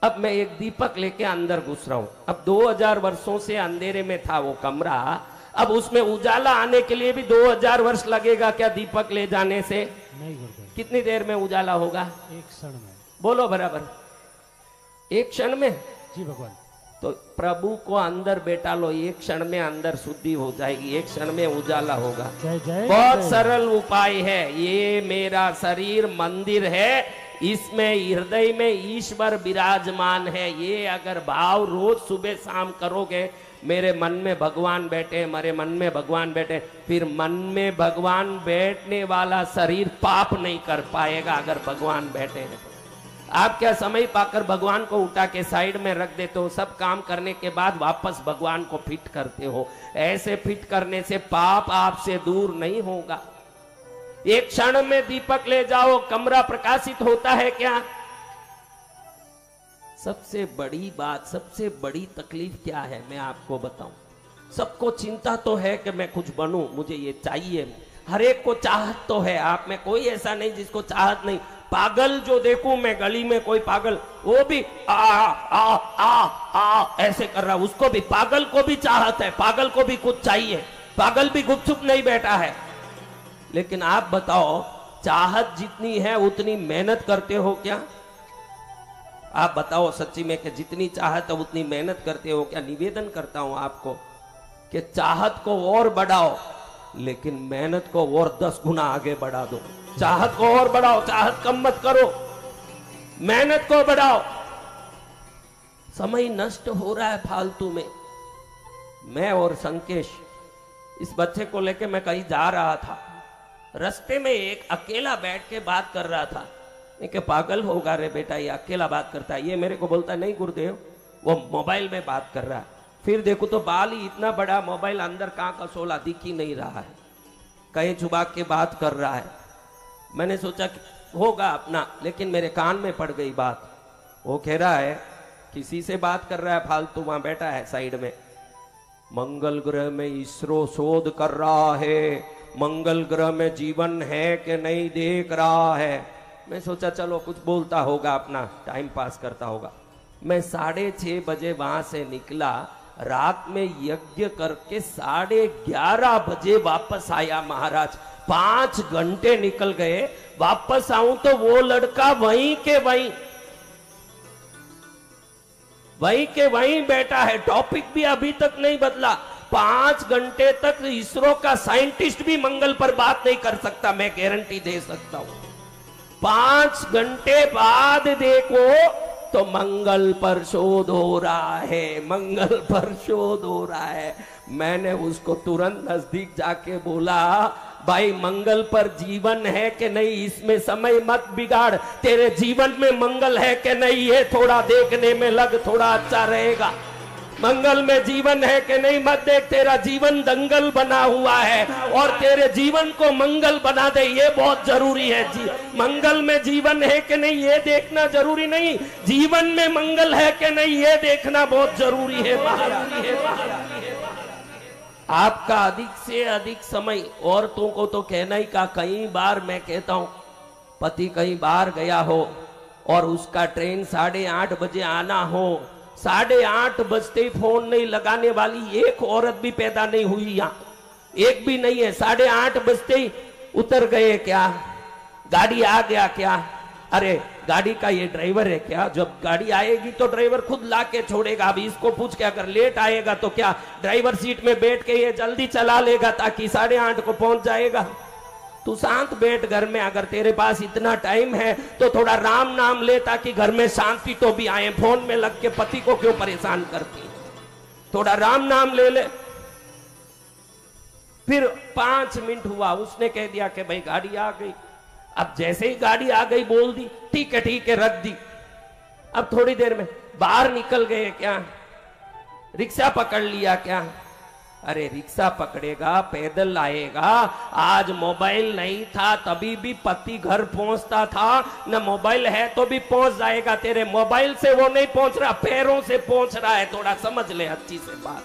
अब मैं एक दीपक लेके अंदर घुस रहा हूं। अब 2000 वर्षों से अंधेरे में था वो कमरा, अब उसमें उजाला आने के लिए भी 2000 वर्ष लगेगा क्या दीपक ले जाने से? नहीं गुरुदेव। कितनी देर में उजाला होगा? एक क्षण में। बोलो बराबर। एक क्षण में? जी भगवान। तो प्रभु को अंदर बैठा लो, एक क्षण में अंदर शुद्धि हो जाएगी, एक क्षण में उजाला होगा। जय जय बहुत जय। सरल उपाय है। ये मेरा शरीर मंदिर है, इसमें हृदय में ईश्वर विराजमान है। ये अगर भाव रोज सुबह शाम करोगे, मेरे मन में भगवान बैठे, मेरे मन में भगवान बैठे, फिर मन में भगवान बैठने वाला शरीर पाप नहीं कर पाएगा। अगर भगवान बैठे हैं तो आप क्या समय पाकर भगवान को उठा के साइड में रख देते हो, सब काम करने के बाद वापस भगवान को फिट करते हो। ऐसे फिट करने से पाप आपसे दूर नहीं होगा। एक क्षण में दीपक ले जाओ, कमरा प्रकाशित होता है क्या? सबसे बड़ी बात, सबसे बड़ी तकलीफ क्या है मैं आपको बताऊं। सबको चिंता तो है कि मैं कुछ बनूं, मुझे ये चाहिए, हर एक को चाहत तो है। आप में कोई ऐसा नहीं जिसको चाहत नहीं। पागल जो देखूं मैं गली में, कोई पागल वो भी आ आ आ आ ऐसे कर रहा, उसको भी, पागल को भी चाहत है, पागल को भी कुछ चाहिए, पागल भी गुपचुप नहीं बैठा है। लेकिन आप बताओ, चाहत जितनी है उतनी मेहनत करते हो क्या? आप बताओ सच्ची में कि जितनी चाहत है उतनी मेहनत करते हो क्या? निवेदन करता हूं आपको कि चाहत को और बढ़ाओ, लेकिन मेहनत को और 10 गुना आगे बढ़ा दो। चाहत को और बढ़ाओ, चाहत कम मत करो, मेहनत को बढ़ाओ। समय नष्ट हो रहा है फालतू में। मैं और संकेश, इस बच्चे को लेके मैं कहीं जा रहा था, रास्ते में एक अकेला बैठ के बात कर रहा था। मैं कि पागल होगा रे बेटा, ये अकेला बात करता है। ये मेरे को बोलता है, नहीं गुरुदेव, वो मोबाइल में बात कर रहा है। फिर देखो तो बाल ही इतना बड़ा, मोबाइल अंदर कहाँ का सोला दिख ही नहीं रहा है, कहीं छुपा के बात कर रहा है। मैंने सोचा कि होगा अपना, लेकिन मेरे कान में पड़ गई बात। वो कह रहा है किसी से बात कर रहा है फालतू, वहां बैठा है साइड में, मंगल ग्रह में इसरो शोध कर रहा है, मंगल ग्रह में जीवन है कि नहीं देख रहा है। मैं सोचा चलो कुछ बोलता होगा, अपना टाइम पास करता होगा। मैं 6:30 बजे वहां से निकला, रात में यज्ञ करके 11:30 बजे वापस आया महाराज। 5 घंटे निकल गए, वापस आऊं तो वो लड़का वहीं के वहीं बैठा है, टॉपिक भी अभी तक नहीं बदला। 5 घंटे तक इसरो का साइंटिस्ट भी मंगल पर बात नहीं कर सकता, मैं गारंटी दे सकता हूं। 5 घंटे बाद देखो तो मंगल पर शोध हो रहा है, मंगल पर शोध हो रहा है। मैंने उसको तुरंत नजदीक जाके बोला, भाई मंगल पर जीवन है कि नहीं, इसमें समय मत बिगाड़, तेरे जीवन में मंगल है कि नहीं ये थोड़ा देखने में लग, थोड़ा अच्छा रहेगा। मंगल में जीवन है कि नहीं मत देख, तेरा जीवन दंगल बना हुआ है, और तेरे जीवन को मंगल बना दे ये बहुत जरूरी है। मंगल में जीवन है कि नहीं ये देखना जरूरी नहीं, जीवन में मंगल है कि नहीं ये देखना बहुत जरूरी है। आपका अधिक से अधिक समय, औरतों को तो कहना ही का, कई बार मैं कहता हूं, पति कहीं बाहर गया हो और उसका ट्रेन 8:30 बजे आना हो, 8:30 बजते ही फोन नहीं लगाने वाली एक औरत भी पैदा नहीं हुई यहाँ, एक भी नहीं है। 8:30 बजते ही उतर गए क्या, गाड़ी आ गया क्या, अरे गाड़ी का ये ड्राइवर है क्या, जब गाड़ी आएगी तो ड्राइवर खुद ला के छोड़ेगा। अभी इसको पूछ के, अगर लेट आएगा तो क्या ड्राइवर सीट में बैठ के ये जल्दी चला लेगा ताकि 8:30 को पहुंच जाएगा। तू शांत बैठ घर में, अगर तेरे पास इतना टाइम है तो थोड़ा राम नाम ले ताकि घर में शांति तो भी आए। फोन में लग के पति को क्यों परेशान करती है, थोड़ा राम नाम ले ले। फिर 5 मिनट हुआ, उसने कह दिया कि भाई गाड़ी आ गई। अब जैसे ही गाड़ी आ गई बोल दी ठीक है रख दी। अब थोड़ी देर में बाहर निकल गए क्या, रिक्शा पकड़ लिया क्या, अरे रिक्शा पकड़ेगा, पैदल आएगा। आज मोबाइल नहीं था तभी भी पति घर पहुंचता था, न मोबाइल है तो भी पहुंच जाएगा। तेरे मोबाइल से वो नहीं पहुंच रहा, पैरों से पहुंच रहा है, थोड़ा समझ ले अच्छी से बात।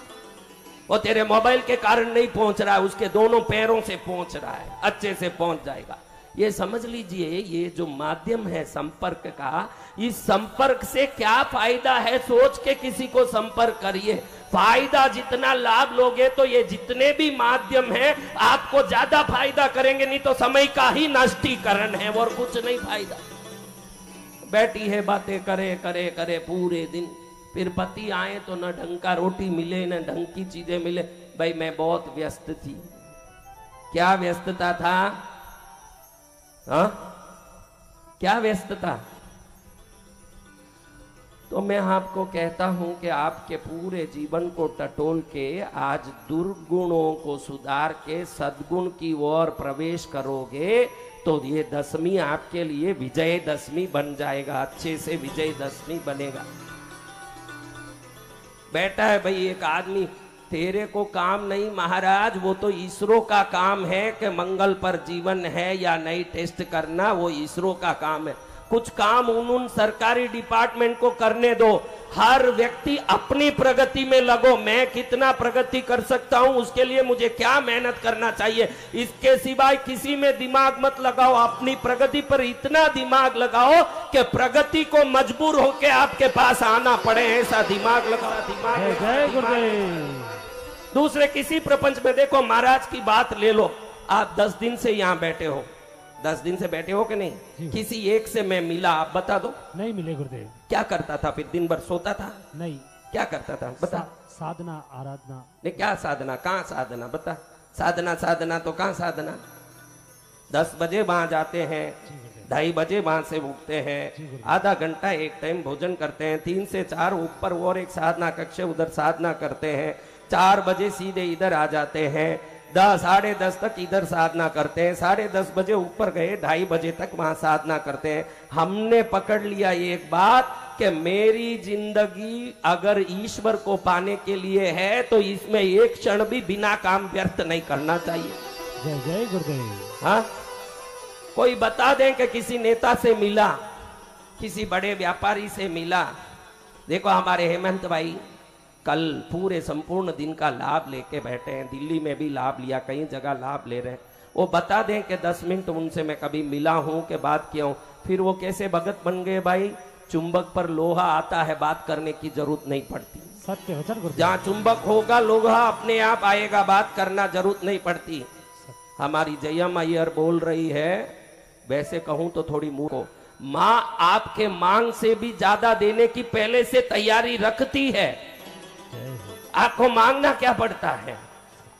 वो तेरे मोबाइल के कारण नहीं पहुंच रहा है, उसके दोनों पैरों से पहुंच रहा है, अच्छे से पहुंच जाएगा। ये समझ लीजिए, ये जो माध्यम है संपर्क का, इस संपर्क से क्या फायदा है सोच के किसी को संपर्क करिए। फायदा जितना लाभ लोगे तो ये जितने भी माध्यम हैं आपको ज्यादा फायदा करेंगे, नहीं तो समय का ही नष्टीकरण है और कुछ नहीं फायदा। बैठी है बातें करे करे करे पूरे दिन, फिर पति आए तो न ढंग का रोटी मिले न ढंग की चीजें मिले। भाई मैं बहुत व्यस्त थी। क्या व्यस्तता था? हाँ, क्या व्यस्तता? तो मैं आपको कहता हूं कि आपके पूरे जीवन को टटोल के आज दुर्गुणों को सुधार के सद्गुण की ओर प्रवेश करोगे तो ये दशमी आपके लिए विजयदशमी बन जाएगा। अच्छे से विजयदशमी बनेगा। बैठा है भाई एक आदमी, तेरे को काम नहीं महाराज, वो तो इसरो का काम है कि मंगल पर जीवन है या नहीं टेस्ट करना, वो इसरो का काम है। कुछ काम उन सरकारी डिपार्टमेंट को करने दो। हर व्यक्ति अपनी प्रगति में लगो। मैं कितना प्रगति कर सकता हूं, उसके लिए मुझे क्या मेहनत करना चाहिए, इसके सिवाय किसी में दिमाग मत लगाओ। अपनी प्रगति पर इतना दिमाग लगाओ कि प्रगति को मजबूर होके आपके पास आना पड़े, ऐसा दिमाग लगाओ। दूसरे किसी प्रपंच में देखो, महाराज की बात ले लो। आप 10 दिन से यहां बैठे हो, 10 दिन से बैठे हो कि नहीं? किसी एक से मैं मिला, आप बता दो। नहीं मिले गुरुदेव। क्या करता था फिर? दिन भर सोता था? नहीं। क्या करता था बता? साधना आराधना। नहीं, क्या साधना? कहाँ साधना? बता। साधना साधना तो कहाँ साधना? 10 बजे वहां जाते हैं, 2:30 बजे वहां से उठते हैं, आधा घंटा एक टाइम भोजन करते हैं, 3 से 4 ऊपर और एक साधना कक्ष, उधर साधना करते हैं, 4 बजे सीधे इधर आ जाते हैं, 10 साढ़े 10 तक इधर साधना करते हैं, 10:30 बजे ऊपर गए, 2:30 बजे तक वहां साधना करते हैं। हमने पकड़ लिया एक बात कि मेरी जिंदगी अगर ईश्वर को पाने के लिए है तो इसमें एक क्षण भी बिना काम व्यर्थ नहीं करना चाहिए। जय जय गुरुदेव। हाँ, कोई बता दें कि किसी नेता से मिला, किसी बड़े व्यापारी से मिला। देखो हमारे हेमंत भाई कल पूरे संपूर्ण दिन का लाभ लेके बैठे हैं, दिल्ली में भी लाभ लिया, कई जगह लाभ ले रहे हैं। वो बता दें कि 10 मिनट उनसे मैं कभी मिला हूं कि बात किया हूं। फिर वो कैसे भगत बन गए भाई? चुंबक पर लोहा आता है, बात करने की जरूरत नहीं पड़ती। सत्य वचन गुरुदेव। जहां चुंबक होगा लोहा अपने आप आएगा, बात करना जरूरत नहीं पड़ती। हमारी जयम अय्यर बोल रही है, वैसे कहूं तो थोड़ी मुंह, माँ आपके मांग से भी ज्यादा देने की पहले से तैयारी रखती है। आपको मांगना क्या पड़ता है?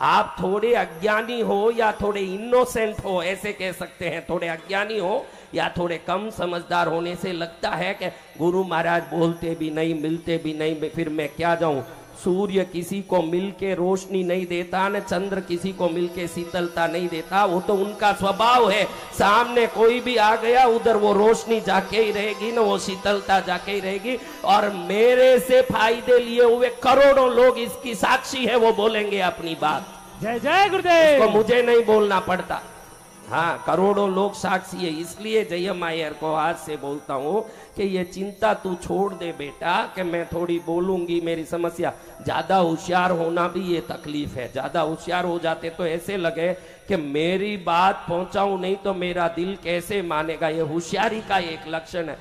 आप थोड़े अज्ञानी हो या थोड़े इनोसेंट हो, ऐसे कह सकते हैं। थोड़े अज्ञानी हो या थोड़े कम समझदार होने से लगता है कि गुरु महाराज बोलते भी नहीं, मिलते भी नहीं, फिर मैं क्या जाऊं। सूर्य किसी को मिलके रोशनी नहीं देता, न चंद्र किसी को मिलके शीतलता नहीं देता। वो तो उनका स्वभाव है। सामने कोई भी आ गया, उधर वो रोशनी जाके ही रहेगी, न वो शीतलता जाके ही रहेगी। और मेरे से फायदे लिए हुए करोड़ों लोग इसकी साक्षी है, वो बोलेंगे अपनी बात। जय जय गुरुदेव। तो मुझे नहीं बोलना पड़ता। हाँ, करोड़ों लोग साक्षी है। इसलिए जयम अय्यर को आज से बोलता हूं कि ये चिंता तू छोड़ दे बेटा, कि मैं थोड़ी बोलूंगी मेरी समस्या। ज्यादा होशियार होना भी ये तकलीफ है। ज्यादा होशियार हो जाते तो ऐसे लगे कि मेरी बात पहुंचाऊं नहीं तो मेरा दिल कैसे मानेगा। ये होशियारी का एक लक्षण है।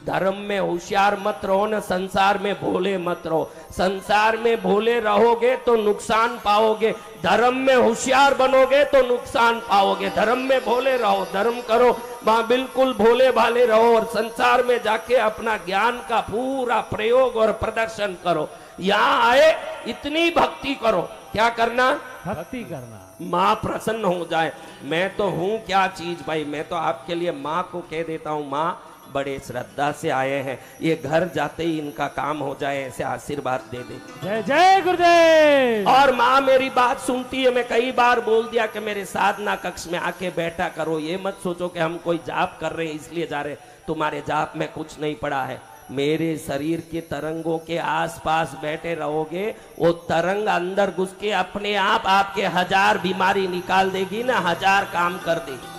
धर्म में होशियार मत रहो, न संसार में भोले मत रहो। संसार में भोले रहोगे तो नुकसान पाओगे, धर्म में होशियार बनोगे तो नुकसान पाओगे। धर्म में भोले रहो, धर्म करो, वहां बिल्कुल भोले भाले रहो, और संसार में जाके अपना ज्ञान का पूरा प्रयोग और प्रदर्शन करो। यहाँ आए इतनी भक्ति करो। क्या करना? भक्ति करना। माँ प्रसन्न हो जाए। मैं तो हूं क्या चीज भाई, मैं तो आपके लिए माँ को कह देता हूं, माँ बड़े श्रद्धा से आए हैं, ये घर जाते ही इनका काम हो जाए, ऐसे आशीर्वाद दे दे। जय जय गुरुदेव। और माँ मेरी बात सुनती है। मैं कई बार बोल दिया कि मेरे साधना कक्ष में आके बैठा करो। ये मत सोचो कि हम कोई जाप कर रहे हैं इसलिए जा रहे। तुम्हारे जाप में कुछ नहीं पड़ा है। मेरे शरीर के तरंगों के आसपास बैठे रहोगे, वो तरंग अंदर घुस के अपने आप आपके 1000 बीमारी निकाल देगी ना, 1000 काम कर देगी।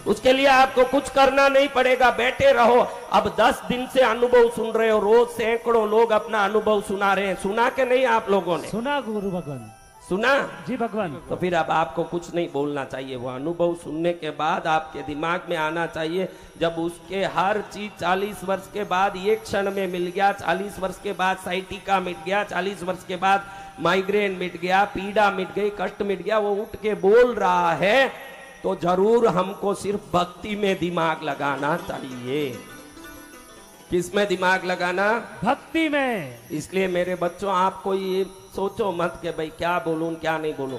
उसके लिए आपको कुछ करना नहीं पड़ेगा, बैठे रहो। अब 10 दिन से अनुभव सुन रहे हो, रोज सैकड़ों लोग अपना अनुभव सुना रहे हैं। सुना के नहीं आप लोगों ने? सुना गुरु भगवान। सुना जी भगवान। तो फिर अब आपको कुछ नहीं बोलना चाहिए। वो अनुभव सुनने के बाद आपके दिमाग में आना चाहिए। जब उसके हर चीज 40 वर्ष के बाद एक क्षण में मिल गया, 40 वर्ष के बाद साइटिका मिट गया, 40 वर्ष के बाद माइग्रेन मिट गया, पीड़ा मिट गई, कष्ट मिट गया, वो उठ के बोल रहा है, तो जरूर हमको सिर्फ भक्ति में दिमाग लगाना चाहिए। किस में दिमाग लगाना? भक्ति में। इसलिए मेरे बच्चों, आपको ये सोचो मत कि भाई क्या बोलूं क्या नहीं बोलूं।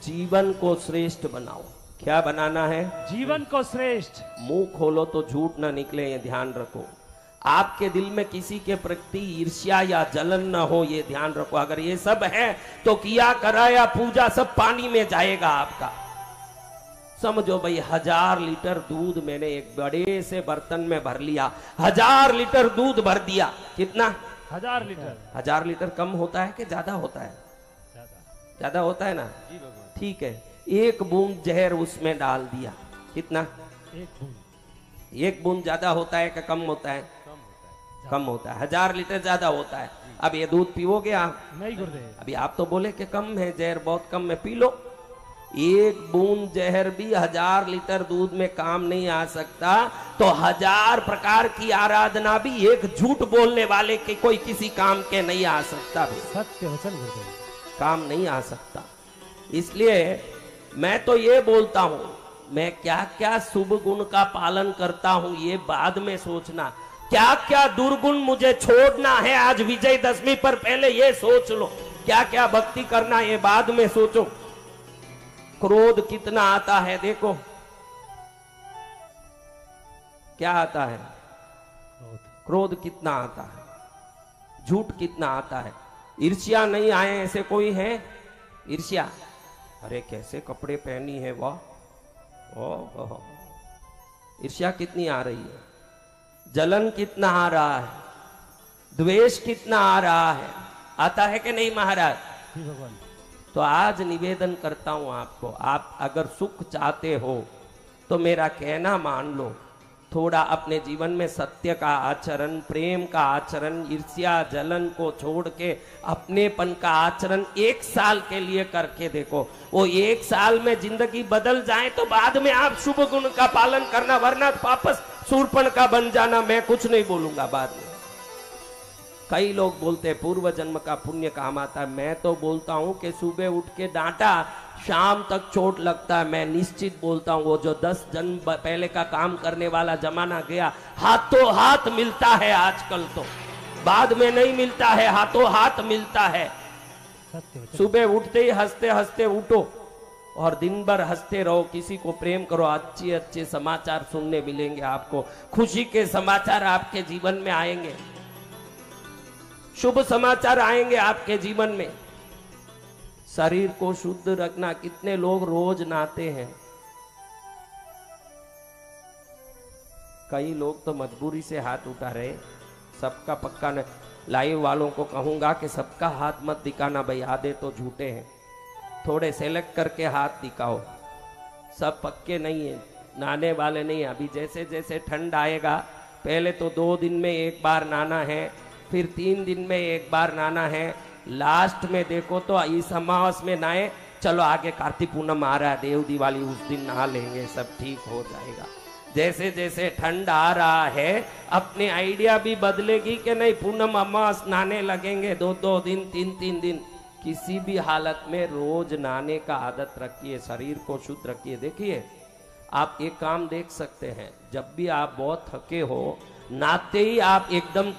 जीवन को श्रेष्ठ बनाओ। क्या बनाना है? जीवन को श्रेष्ठ। मुंह खोलो तो झूठ ना निकले, ये ध्यान रखो। आपके दिल में किसी के प्रति ईर्ष्या या जलन न हो, ये ध्यान रखो। अगर ये सब है तो किया कराया पूजा सब पानी में जाएगा आपका। समझो भाई, 1000 लीटर दूध मैंने एक बड़े से बर्तन में भर लिया, 1000 लीटर दूध भर दिया। कितना? 1000 लीटर। 1000 लीटर कम होता है कि ज्यादा होता है? ज्यादा होता है ना? ठीक है, एक बूंद जहर उसमें डाल दिया। कितना? एक बूंद ज्यादा होता है कि कम होता है? कम होता है। 1000 लीटर ज्यादा होता है। अब ये दूध पीओगे आप? नहीं गुरुदेव। अभी आप तो बोले कि कम है, जहर बहुत कम है, पी लो। एक बूंद जहर भी 1000 लीटर दूध में काम नहीं आ सकता, तो 1000 प्रकार की आराधना भी एक झूठ बोलने वाले के कोई किसी काम के नहीं आ सकता। सत्य वचन गुरुदेव, काम नहीं आ सकता। इसलिए मैं तो ये बोलता हूं, मैं क्या क्या शुभ गुण का पालन करता हूं ये बाद में सोचना। क्या क्या दुर्गुण मुझे छोड़ना है आज विजयदशमी पर, पहले ये सोच लो। क्या क्या भक्ति करना ये बाद में सोचो। क्रोध कितना आता है देखो, क्या आता है? क्रोध कितना आता है, झूठ कितना आता है। ईर्ष्या नहीं आए ऐसे कोई है? ईर्ष्या, अरे कैसे कपड़े पहनी है वाह, ओह। ईर्ष्या कितनी आ रही है? जलन कितना आ रहा है? द्वेष कितना आ रहा है? आता है कि नहीं महाराज? भगवान। तो आज निवेदन करता हूं आपको, आप अगर सुख चाहते हो तो मेरा कहना मान लो। थोड़ा अपने जीवन में सत्य का आचरण, प्रेम का आचरण, ईर्ष्या जलन को छोड़ के अपनेपन का आचरण 1 साल के लिए करके देखो। वो 1 साल में जिंदगी बदल जाए तो बाद में आप शुभ गुण का पालन करना, वरना वापस सूरपण का बन जाना। मैं कुछ नहीं बोलूंगा बाद में। कई लोग बोलते हैं पूर्व जन्म का पुण्य काम आता है। मैं तो बोलता हूं कि सुबह उठ के डांटा, शाम तक चोट लगता है। मैं निश्चित बोलता हूं वो जो 10 जन्म पहले का काम करने वाला जमाना गया, हाथों हाथ मिलता है आजकल। तो बाद में नहीं मिलता है, हाथों हाथ मिलता है। सुबह उठते ही हंसते हंसते उठो और दिन भर हंसते रहो। किसी को प्रेम करो, अच्छे अच्छे समाचार सुनने मिलेंगे आपको, खुशी के समाचार आपके जीवन में आएंगे, शुभ समाचार आएंगे आपके जीवन में। शरीर को शुद्ध रखना, कितने लोग रोज नहाते हैं, कई लोग तो मजबूरी से हाथ उठा रहे। सबका पक्का न, लाइव वालों को कहूंगा कि सबका हाथ मत दिखाना भाई, आधे तो झूठे हैं। थोड़े सेलेक्ट करके हाथ दिखाओ, सब पक्के नहीं है, नहाने वाले नहीं। अभी जैसे जैसे ठंड आएगा, पहले तो 2 दिन में 1 बार नहाना है, फिर 3 दिन में 1 बार नहाना है, लास्ट में देखो तो इस अमावस में नहाए। चलो आगे कार्तिक पूनम आ रहा है, देव दिवाली, उस दिन नहा लेंगे, सब ठीक हो जाएगा। जैसे जैसे ठंड आ रहा है, अपने आइडिया भी बदलेगी कि नहीं पूनम अमावस नहाने लगेंगे 2-2 दिन 3-3 दिन। किसी भी हालत में रोज नहाने का आदत रखिए, शरीर को शुद्ध रखिए। देखिए आप एक काम देख सकते हैं, जब भी आप बहुत थके हो, नहाते ही आप एकदम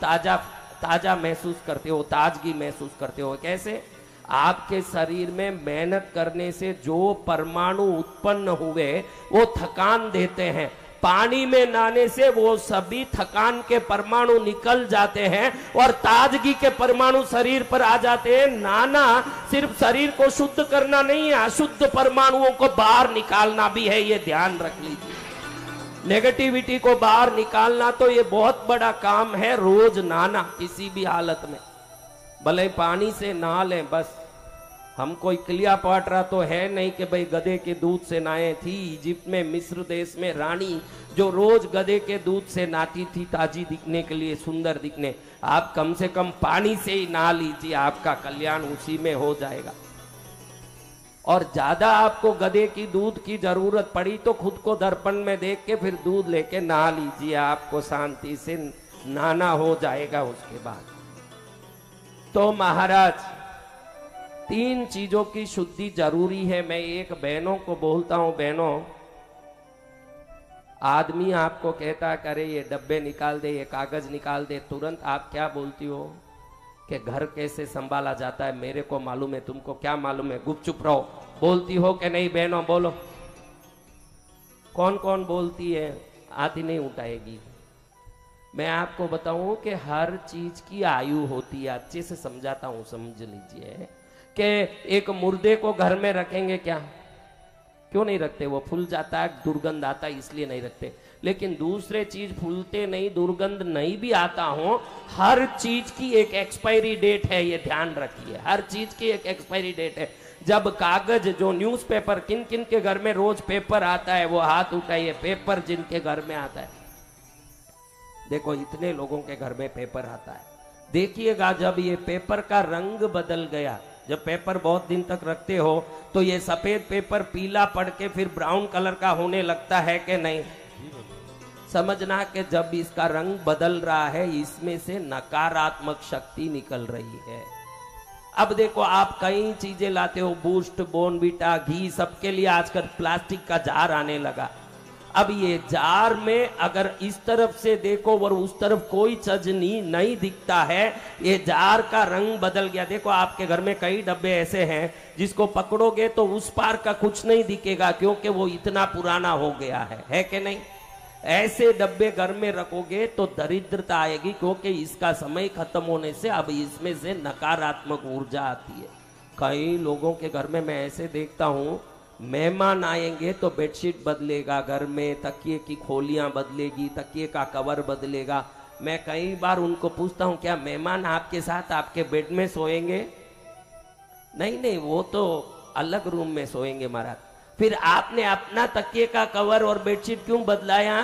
ताजा महसूस करते हो, ताजगी महसूस करते हो। कैसे? आपके शरीर में मेहनत करने से जो परमाणु उत्पन्न हुए वो थकान देते हैं, पानी में नहाने से वो सभी थकान के परमाणु निकल जाते हैं और ताजगी के परमाणु शरीर पर आ जाते हैं। नहाना सिर्फ शरीर को शुद्ध करना नहीं है, अशुद्ध परमाणुओं को बाहर निकालना भी है, ये ध्यान रख लीजिए। नेगेटिविटी को बाहर निकालना तो ये बहुत बड़ा काम है। रोज नहाना किसी भी हालत में, भले पानी से नहा लें बस। हम कोई क्लियोपाट्रा तो है नहीं कि भाई गधे के दूध से नहाए। थी इजिप्ट में, मिस्र देश में रानी जो रोज गधे के दूध से नहाती थी ताजी दिखने के लिए, सुंदर दिखने। आप कम से कम पानी से ही नहा लीजिए, आपका कल्याण उसी में हो जाएगा। और ज्यादा आपको गधे की दूध की जरूरत पड़ी तो खुद को दर्पण में देख के फिर दूध लेके नहा लीजिए, आपको शांति से नहाना हो जाएगा उसके बाद। तो महाराज 3 चीजों की शुद्धि जरूरी है। मैं एक बहनों को बोलता हूं, बहनों आदमी आपको कहता करे ये डब्बे निकाल दे, ये कागज निकाल दे, तुरंत आप क्या बोलती हो कि घर कैसे संभाला जाता है मेरे को मालूम है, तुमको क्या मालूम है, गुपचुप रहो। बोलती हो कि नहीं बहनों? बोलो, कौन कौन बोलती है? आधी नहीं उठाएगी। मैं आपको बताऊं कि हर चीज की आयु होती है। अच्छे से समझाता हूं, समझ लीजिए कि एक मुर्दे को घर में रखेंगे क्या? क्यों नहीं रखते? वो फूल जाता है, दुर्गंध आता है, इसलिए नहीं रखते। लेकिन दूसरे चीज फूलते नहीं, दुर्गंध नहीं भी आता हो, हर चीज की एक एक्सपायरी डेट है, ये ध्यान रखिए। हर चीज की एक एक्सपायरी डेट है। जब कागज, जो न्यूज़पेपर, किन किन के घर में रोज पेपर आता है, वो हाथ उठाइए। पेपर जिनके घर में आता है, देखो इतने लोगों के घर में पेपर आता है। देखिएगा जब ये पेपर का रंग बदल गया, जब पेपर बहुत दिन तक रखते हो तो ये सफेद पेपर पीला पड़ के फिर ब्राउन कलर का होने लगता है कि नहीं? समझना कि जब इसका रंग बदल रहा है, इसमें से नकारात्मक शक्ति निकल रही है। अब देखो आप कई चीजें लाते हो, बूस्ट, बोर्नवीटा, घी, सबके लिए आजकल प्लास्टिक का जार आने लगा। अब ये जार में अगर इस तरफ से देखो और उस तरफ कोई चीज नहीं दिखता है, ये जार का रंग बदल गया। देखो आपके घर में कई डब्बे ऐसे हैं जिसको पकड़ोगे तो उस पार का कुछ नहीं दिखेगा, क्योंकि वो इतना पुराना हो गया है कि नहीं? ऐसे डब्बे घर में रखोगे तो दरिद्रता आएगी, क्योंकि इसका समय खत्म होने से अब इसमें से नकारात्मक ऊर्जा आती है। कई लोगों के घर में मैं ऐसे देखता हूं, मेहमान आएंगे तो बेडशीट बदलेगा घर में, तकिए की खोलियां बदलेगी, तकिए का कवर बदलेगा। मैं कई बार उनको पूछता हूं क्या मेहमान आपके साथ आपके बेड में सोएंगे? नहीं नहीं, वो तो अलग रूम में सोएंगे महाराज। फिर आपने अपना तकिए का कवर और बेडशीट क्यों बदलाया?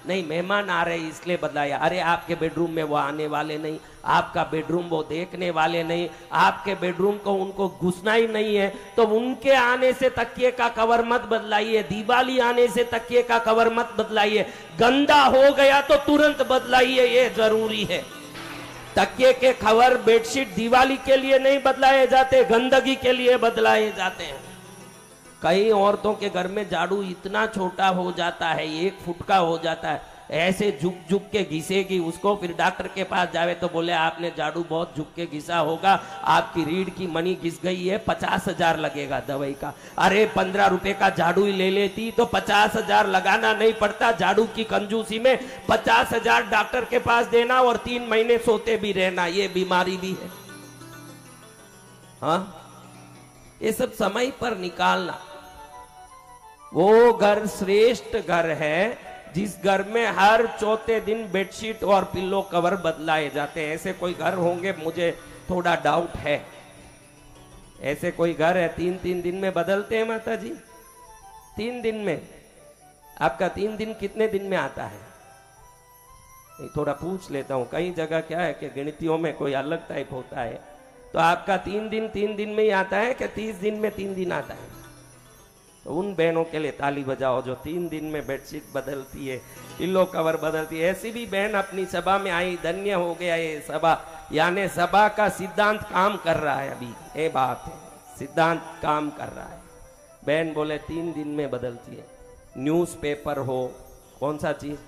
नहीं, मेहमान आ रहे इसलिए बदलाया। अरे आपके बेडरूम में वो आने वाले नहीं, आपका बेडरूम वो देखने वाले नहीं, आपके बेडरूम को उनको घुसना ही नहीं है, तो उनके आने से तकिए का कवर मत बदलाइए। दिवाली आने से तकिए का कवर मत बदलाइए। गंदा हो गया तो तुरंत बदलाइए, ये जरूरी है। तकिए के कवर, बेडशीट दिवाली के लिए नहीं बदलाए जाते, गंदगी के लिए बदलाए जाते हैं। कई औरतों के घर में झाड़ू इतना छोटा हो जाता है, 1 फुट का हो जाता है, ऐसे झुक झुक के घिसेगी उसको। फिर डॉक्टर के पास जावे तो बोले आपने झाड़ू बहुत झुक के घिसा होगा, आपकी रीढ़ की मणि घिस गई है, 50,000 लगेगा दवाई का। अरे 15 रुपए का झाड़ू ही ले लेती तो 50,000 लगाना नहीं पड़ता। झाड़ू की कंजूसी में 50,000 डॉक्टर के पास देना और 3 महीने सोते भी रहना, ये बीमारी भी है। हाँ, ये सब समय पर निकालना। वो घर श्रेष्ठ घर है जिस घर में हर चौथे दिन बेडशीट और पिल्लो कवर बदलाए जाते हैं। ऐसे कोई घर होंगे, मुझे थोड़ा डाउट है। ऐसे कोई घर है 3-3 दिन में बदलते हैं माता जी? 3 दिन में? आपका 3 दिन कितने दिन में आता है? थोड़ा पूछ लेता हूं। कई जगह क्या है कि गिनतियों में कोई अलग टाइप होता है, तो आपका 3 दिन में ही आता है कि 30 दिन में 3 दिन आता है? तो उन बहनों के लिए ताली बजाओ जो 3 दिन में बेडशीट बदलती है, पिल्लो कवर बदलती है। ऐसी भी बहन अपनी सभा में आई, धन्य हो गया ये सभा। यानी सभा का सिद्धांत काम कर रहा है। अभी ये बात है, सिद्धांत काम कर रहा है। बहन बोले 3 दिन में बदलती है। न्यूज़पेपर हो, कौन सा चीज,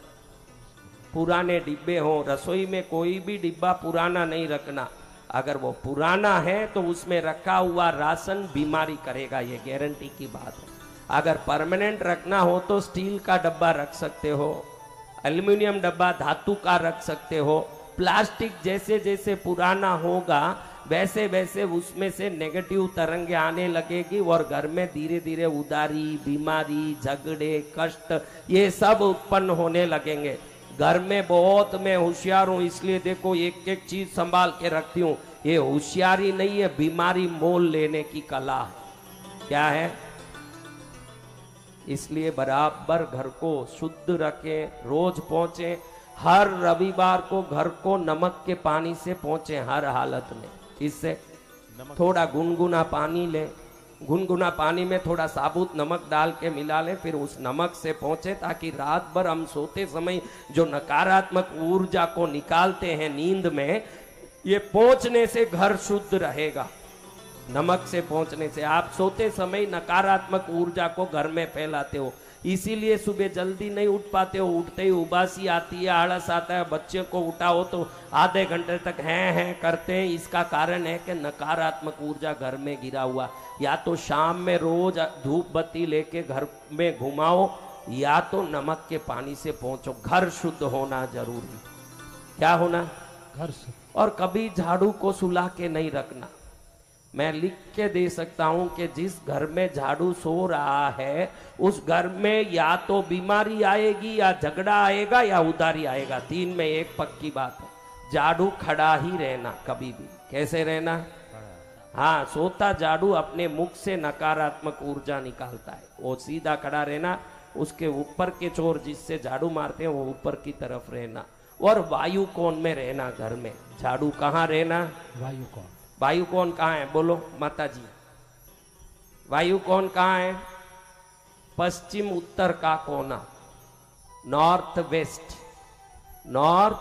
पुराने डिब्बे हो, रसोई में कोई भी डिब्बा पुराना नहीं रखना। अगर वो पुराना है तो उसमें रखा हुआ राशन बीमारी करेगा, ये गारंटी की बात है। अगर परमानेंट रखना हो तो स्टील का डब्बा रख सकते हो, एल्युमिनियम डब्बा धातु का रख सकते हो। प्लास्टिक जैसे जैसे पुराना होगा वैसे वैसे उसमें से नेगेटिव तरंगे आने लगेगी और घर में धीरे धीरे उदारी, बीमारी, झगड़े, कष्ट, ये सब उत्पन्न होने लगेंगे। घर में बहुत मैं होशियार हूं, इसलिए देखो एक एक चीज संभाल के रखती हूँ। ये होशियारी नहीं है, बीमारी मोल लेने की कला है। क्या है? इसलिए बराबर घर को शुद्ध रखें, रोज पहुंचे। हर रविवार को घर को नमक के पानी से पहुंचे हर हालत में। इससे थोड़ा गुनगुना पानी ले, गुनगुना पानी में थोड़ा साबुत नमक डाल के मिला ले, फिर उस नमक से पहुंचे, ताकि रात भर हम सोते समय जो नकारात्मक ऊर्जा को निकालते हैं नींद में, ये पहुंचने से घर शुद्ध रहेगा। नमक से पहुंचने से आप सोते समय नकारात्मक ऊर्जा को घर में फैलाते हो। इसीलिए सुबह जल्दी नहीं उठ पाते हो, उठते ही उबासी आती है, आलस आता है। बच्चे को उठाओ तो आधे घंटे तक हैं करते हैं। इसका कारण है कि नकारात्मक ऊर्जा घर में गिरा हुआ। या तो शाम में रोज धूप बत्ती लेके घर में घुमाओ, या तो नमक के पानी से पहुंचो। घर शुद्ध होना जरूरी। क्या होना? घर से और कभी झाड़ू को सुला के नहीं रखना। मैं लिख के दे सकता हूं कि जिस घर में झाड़ू सो रहा है उस घर में या तो बीमारी आएगी, या झगड़ा आएगा, या उधारी आएगा। 3 में एक पक्की बात है। झाड़ू खड़ा ही रहना कभी भी। कैसे रहना? हाँ, सोता झाड़ू अपने मुख से नकारात्मक ऊर्जा निकालता है। वो सीधा खड़ा रहना, उसके ऊपर के चोर जिससे झाड़ू मारते हैं वो ऊपर की तरफ रहना, और वायु कोण में रहना। घर में झाड़ू कहाँ रहना? वायु कौन? वायु कोण कहाँ है? बोलो माता जी, वायु कोण कहाँ है? पश्चिम उत्तर का कोना, नॉर्थ वेस्ट। नॉर्थ,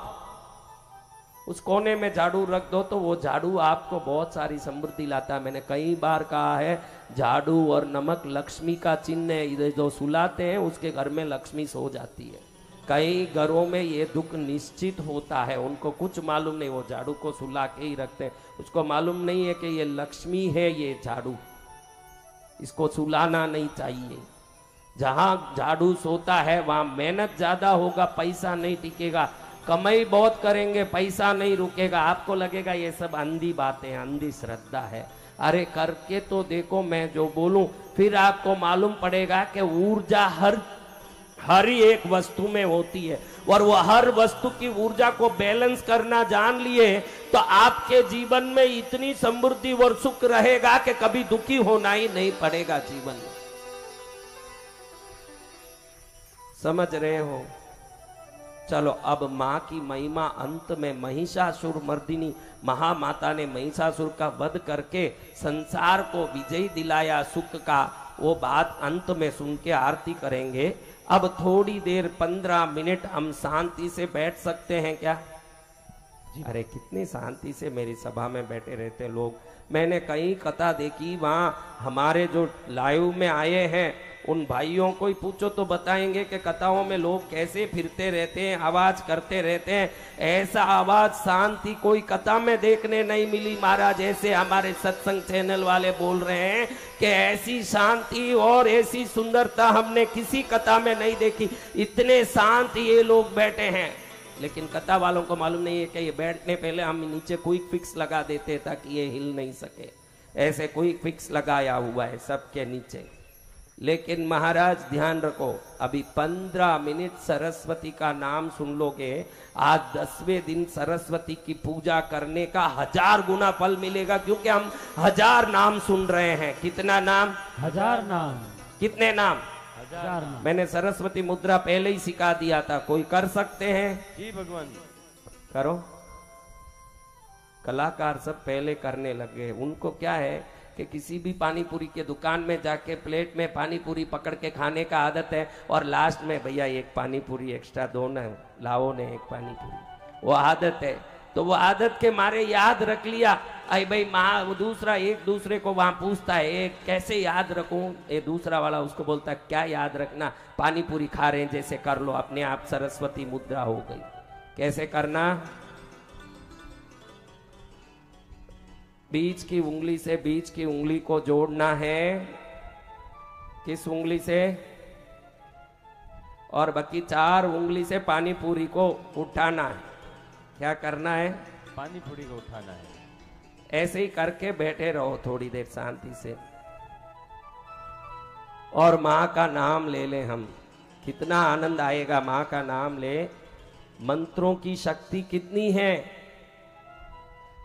उस कोने में झाड़ू रख दो तो वो झाड़ू आपको बहुत सारी समृद्धि लाता है। मैंने कई बार कहा है, झाड़ू और नमक लक्ष्मी का चिन्ह है। इधर जो सुलाते हैं उसके घर में लक्ष्मी सो जाती है। कई घरों में ये दुख निश्चित होता है, उनको कुछ मालूम नहीं, वो झाड़ू को सुला के ही रखते हैं। उसको मालूम नहीं है कि ये लक्ष्मी है, ये झाड़ू, इसको सुलाना नहीं चाहिए। जहां झाड़ू सोता है वहां मेहनत ज्यादा होगा, पैसा नहीं टिकेगा। कमाई बहुत करेंगे, पैसा नहीं रुकेगा। आपको लगेगा ये सब अंधी बातें, अंधी श्रद्धा है। अरे करके तो देखो, मैं जो बोलूं फिर आपको मालूम पड़ेगा कि ऊर्जा हर एक वस्तु में होती है, और वो हर वस्तु की ऊर्जा को बैलेंस करना जान लिए तो आपके जीवन में इतनी समृद्धि और सुख रहेगा कि कभी दुखी होना ही नहीं पड़ेगा जीवन में। समझ रहे हो? चलो अब मां की महिमा अंत में, महिषासुर मर्दिनी महामाता ने महिषासुर का वध करके संसार को विजय दिलाया सुख का, वो बात अंत में सुन के आरती करेंगे। अब थोड़ी देर 15 मिनट हम शांति से बैठ सकते हैं क्या? अरे कितनी शांति से मेरी सभा में बैठे रहते लोग। मैंने कई कथा देखी, वहां हमारे जो लाइव में आए हैं उन भाइयों को ही पूछो तो बताएंगे कि कथाओं में लोग कैसे फिरते रहते हैं, आवाज करते रहते हैं। ऐसा आवाज शांति कोई कथा में देखने नहीं मिली महाराज। ऐसे हमारे सत्संग चैनल वाले बोल रहे हैं कि ऐसी शांति और ऐसी सुंदरता हमने किसी कथा में नहीं देखी। इतने शांत ये लोग बैठे हैं, लेकिन कथा वालों को मालूम नहीं है कि ये बैठने पहले हम नीचे क्विक फिक्स लगा देते ताकि ये हिल नहीं सके। ऐसे क्विक फिक्स लगाया हुआ है सबके नीचे। लेकिन महाराज ध्यान रखो, अभी 15 मिनट सरस्वती का नाम सुन लोगे, आज 10वें दिन सरस्वती की पूजा करने का 1000 गुना फल मिलेगा, क्योंकि हम 1000 नाम सुन रहे हैं। कितना नाम? 1000 नाम। कितने नाम? 1000 नाम। मैंने सरस्वती मुद्रा पहले ही सिखा दिया था, कोई कर सकते हैं? जी भगवान। करो। कलाकार सब पहले करने लगे। उनको क्या है कि किसी भी पानी पूरी के दुकान में जाके प्लेट में पानी पूरी पकड़ के खाने का आदत है, और लास्ट में भैया एक पानी पूरी एक्स्ट्रा दो ना, लाओ ने एक पानी पूरी, वो आदत है। तो वो आदत के मारे याद रख लिया। आई भाई माँ दूसरा एक दूसरे को वहां पूछता है, एक कैसे याद रखूं? ये दूसरा वाला उसको बोलता है क्या याद रखना, पानी पूरी खा रहे हैं जैसे कर लो, अपने आप सरस्वती मुद्रा हो गई। कैसे करना? बीच की उंगली से बीच की उंगली को जोड़ना है। किस उंगली से? और बाकी 4 उंगली से पानी पूरी को उठाना है। क्या करना है? पानी पूरी को उठाना है। ऐसे ही करके बैठे रहो थोड़ी देर शांति से, और माँ का नाम ले लें हम। कितना आनंद आएगा माँ का नाम ले। मंत्रों की शक्ति कितनी है?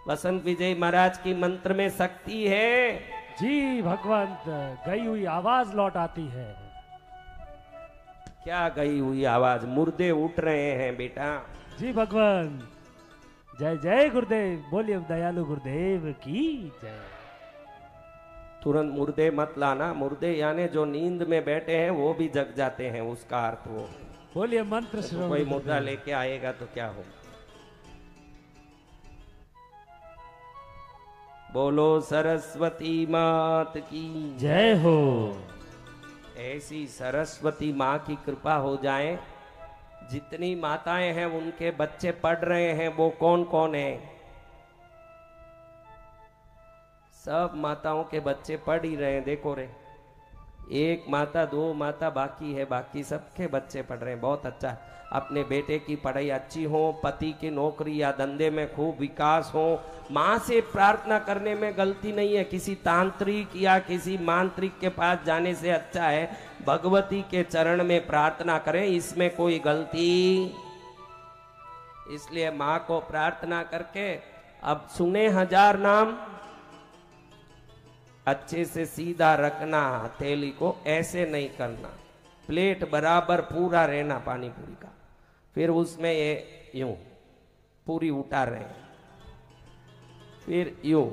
वसंत विजय महाराज की मंत्र में शक्ति है। जी भगवंत, गई हुई आवाज लौट आती है। क्या गई हुई आवाज? मुर्दे उठ रहे हैं बेटा। जी भगवंत, जय जय गुरुदेव। बोलिए दयालु गुरुदेव की जय। तुरंत मुर्दे मत लाना। मुर्दे यानी जो नींद में बैठे हैं वो भी जग जाते हैं, उसका अर्थ वो। बोलिए मंत्र तो श्रवण। कोई मुर्दा लेके आएगा तो क्या हो? बोलो सरस्वती मात की जय हो। ऐसी सरस्वती माँ की कृपा हो जाए, जितनी माताएं हैं उनके बच्चे पढ़ रहे हैं, वो कौन कौन है? सब माताओं के बच्चे पढ़ ही रहे हैं, देखो रे, एक माता दो माता बाकी है, बाकी सबके बच्चे पढ़ रहे हैं। बहुत अच्छा। अपने बेटे की पढ़ाई अच्छी हो, पति की नौकरी या धंधे में खूब विकास हो। माँ से प्रार्थना करने में गलती नहीं है, किसी तांत्रिक या किसी मांत्रिक के पास जाने से अच्छा है भगवती के चरण में प्रार्थना करें, इसमें कोई गलती। इसलिए माँ को प्रार्थना करके अब सुने 1000 नाम, अच्छे से सीधा रखना हथेली को, ऐसे नहीं करना, प्लेट बराबर पूरा रहना पानी पूरी का। फिर उसमें ये यूं पूरी उतार रहे हैं, फिर यूं।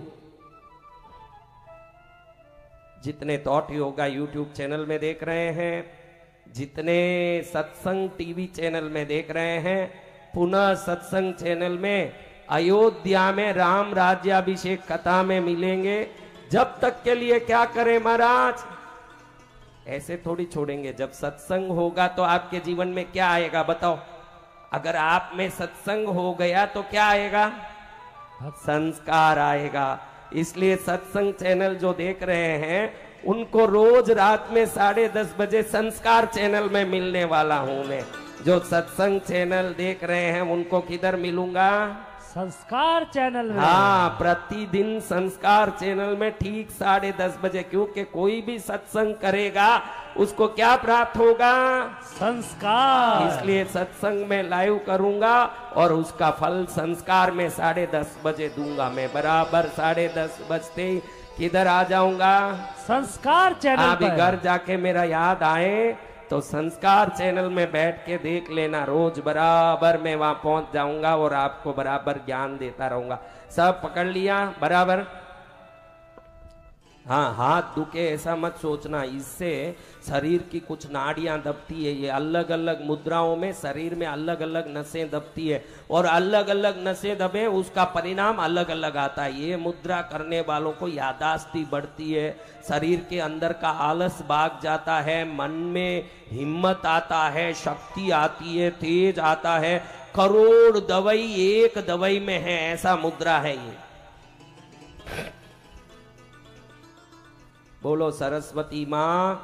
जितने थॉट योगा यूट्यूब चैनल में देख रहे हैं, जितने सत्संग टीवी चैनल में देख रहे हैं, पुनः सत्संग चैनल में अयोध्या में राम राज्याभिषेक कथा में मिलेंगे। जब तक के लिए क्या करें महाराज? ऐसे थोड़ी छोड़ेंगे। जब सत्संग होगा तो आपके जीवन में क्या आएगा बताओ? अगर आप में सत्संग हो गया तो क्या आएगा? संस्कार आएगा। इसलिए सत्संग चैनल जो देख रहे हैं उनको रोज रात में 10:30 बजे संस्कार चैनल में मिलने वाला हूं मैं। जो सत्संग चैनल देख रहे हैं उनको किधर मिलूंगा? संस्कार चैनल में। हाँ, प्रतिदिन संस्कार चैनल में ठीक 10:30 बजे, क्योंकि कोई भी सत्संग करेगा उसको क्या प्राप्त होगा? संस्कार। इसलिए सत्संग में लाइव करूंगा और उसका फल संस्कार में 10:30 बजे दूंगा मैं। बराबर 10:30 बजते ही किधर आ जाऊंगा? संस्कार चैनल अभी पर। घर जाके मेरा याद आए तो संस्कार चैनल में बैठ के देख लेना, रोज बराबर मैं वहां पहुंच जाऊंगा और आपको बराबर ज्ञान देता रहूंगा। सब पकड़ लिया बराबर? हाँ, हाथ दुखे ऐसा मत सोचना, इससे शरीर की कुछ नाड़ियां दबती है। ये अलग अलग मुद्राओं में शरीर में अलग अलग नसें दबती है और अलग अलग नसें दबे उसका परिणाम अलग अलग आता है। ये मुद्रा करने वालों को यादाश्ती बढ़ती है, शरीर के अंदर का आलस भाग जाता है, मन में हिम्मत आता है, शक्ति आती है, तेज आता है। करोड़ दवाई एक दवाई में है, ऐसा मुद्रा है ये। बोलो सरस्वती माँ।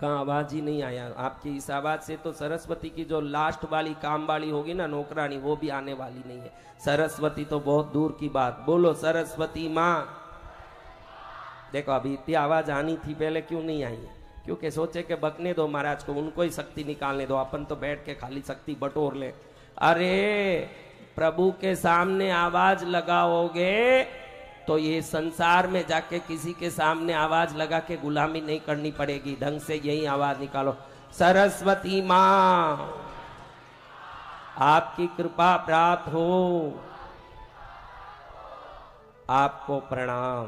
कहाँ आवाज ही नहीं आया आपकी? इस आवाज से तो सरस्वती की जो लास्ट वाली काम वाली होगी ना, नौकरानी, वो भी आने वाली नहीं है। सरस्वती तो बहुत दूर की बात। बोलो सरस्वती माँ। देखो अभी इतनी आवाज आनी थी, पहले क्यों नहीं आई है? क्योंकि सोचे कि बकने दो महाराज को, उनको ही शक्ति निकालने दो, अपन तो बैठ के खाली शक्ति बटोर ले। अरे प्रभु के सामने आवाज लगाओगे तो ये संसार में जाके किसी के सामने आवाज लगा के गुलामी नहीं करनी पड़ेगी। ढंग से यही आवाज निकालो, सरस्वती माँ आपकी कृपा प्राप्त हो, आपको प्रणाम।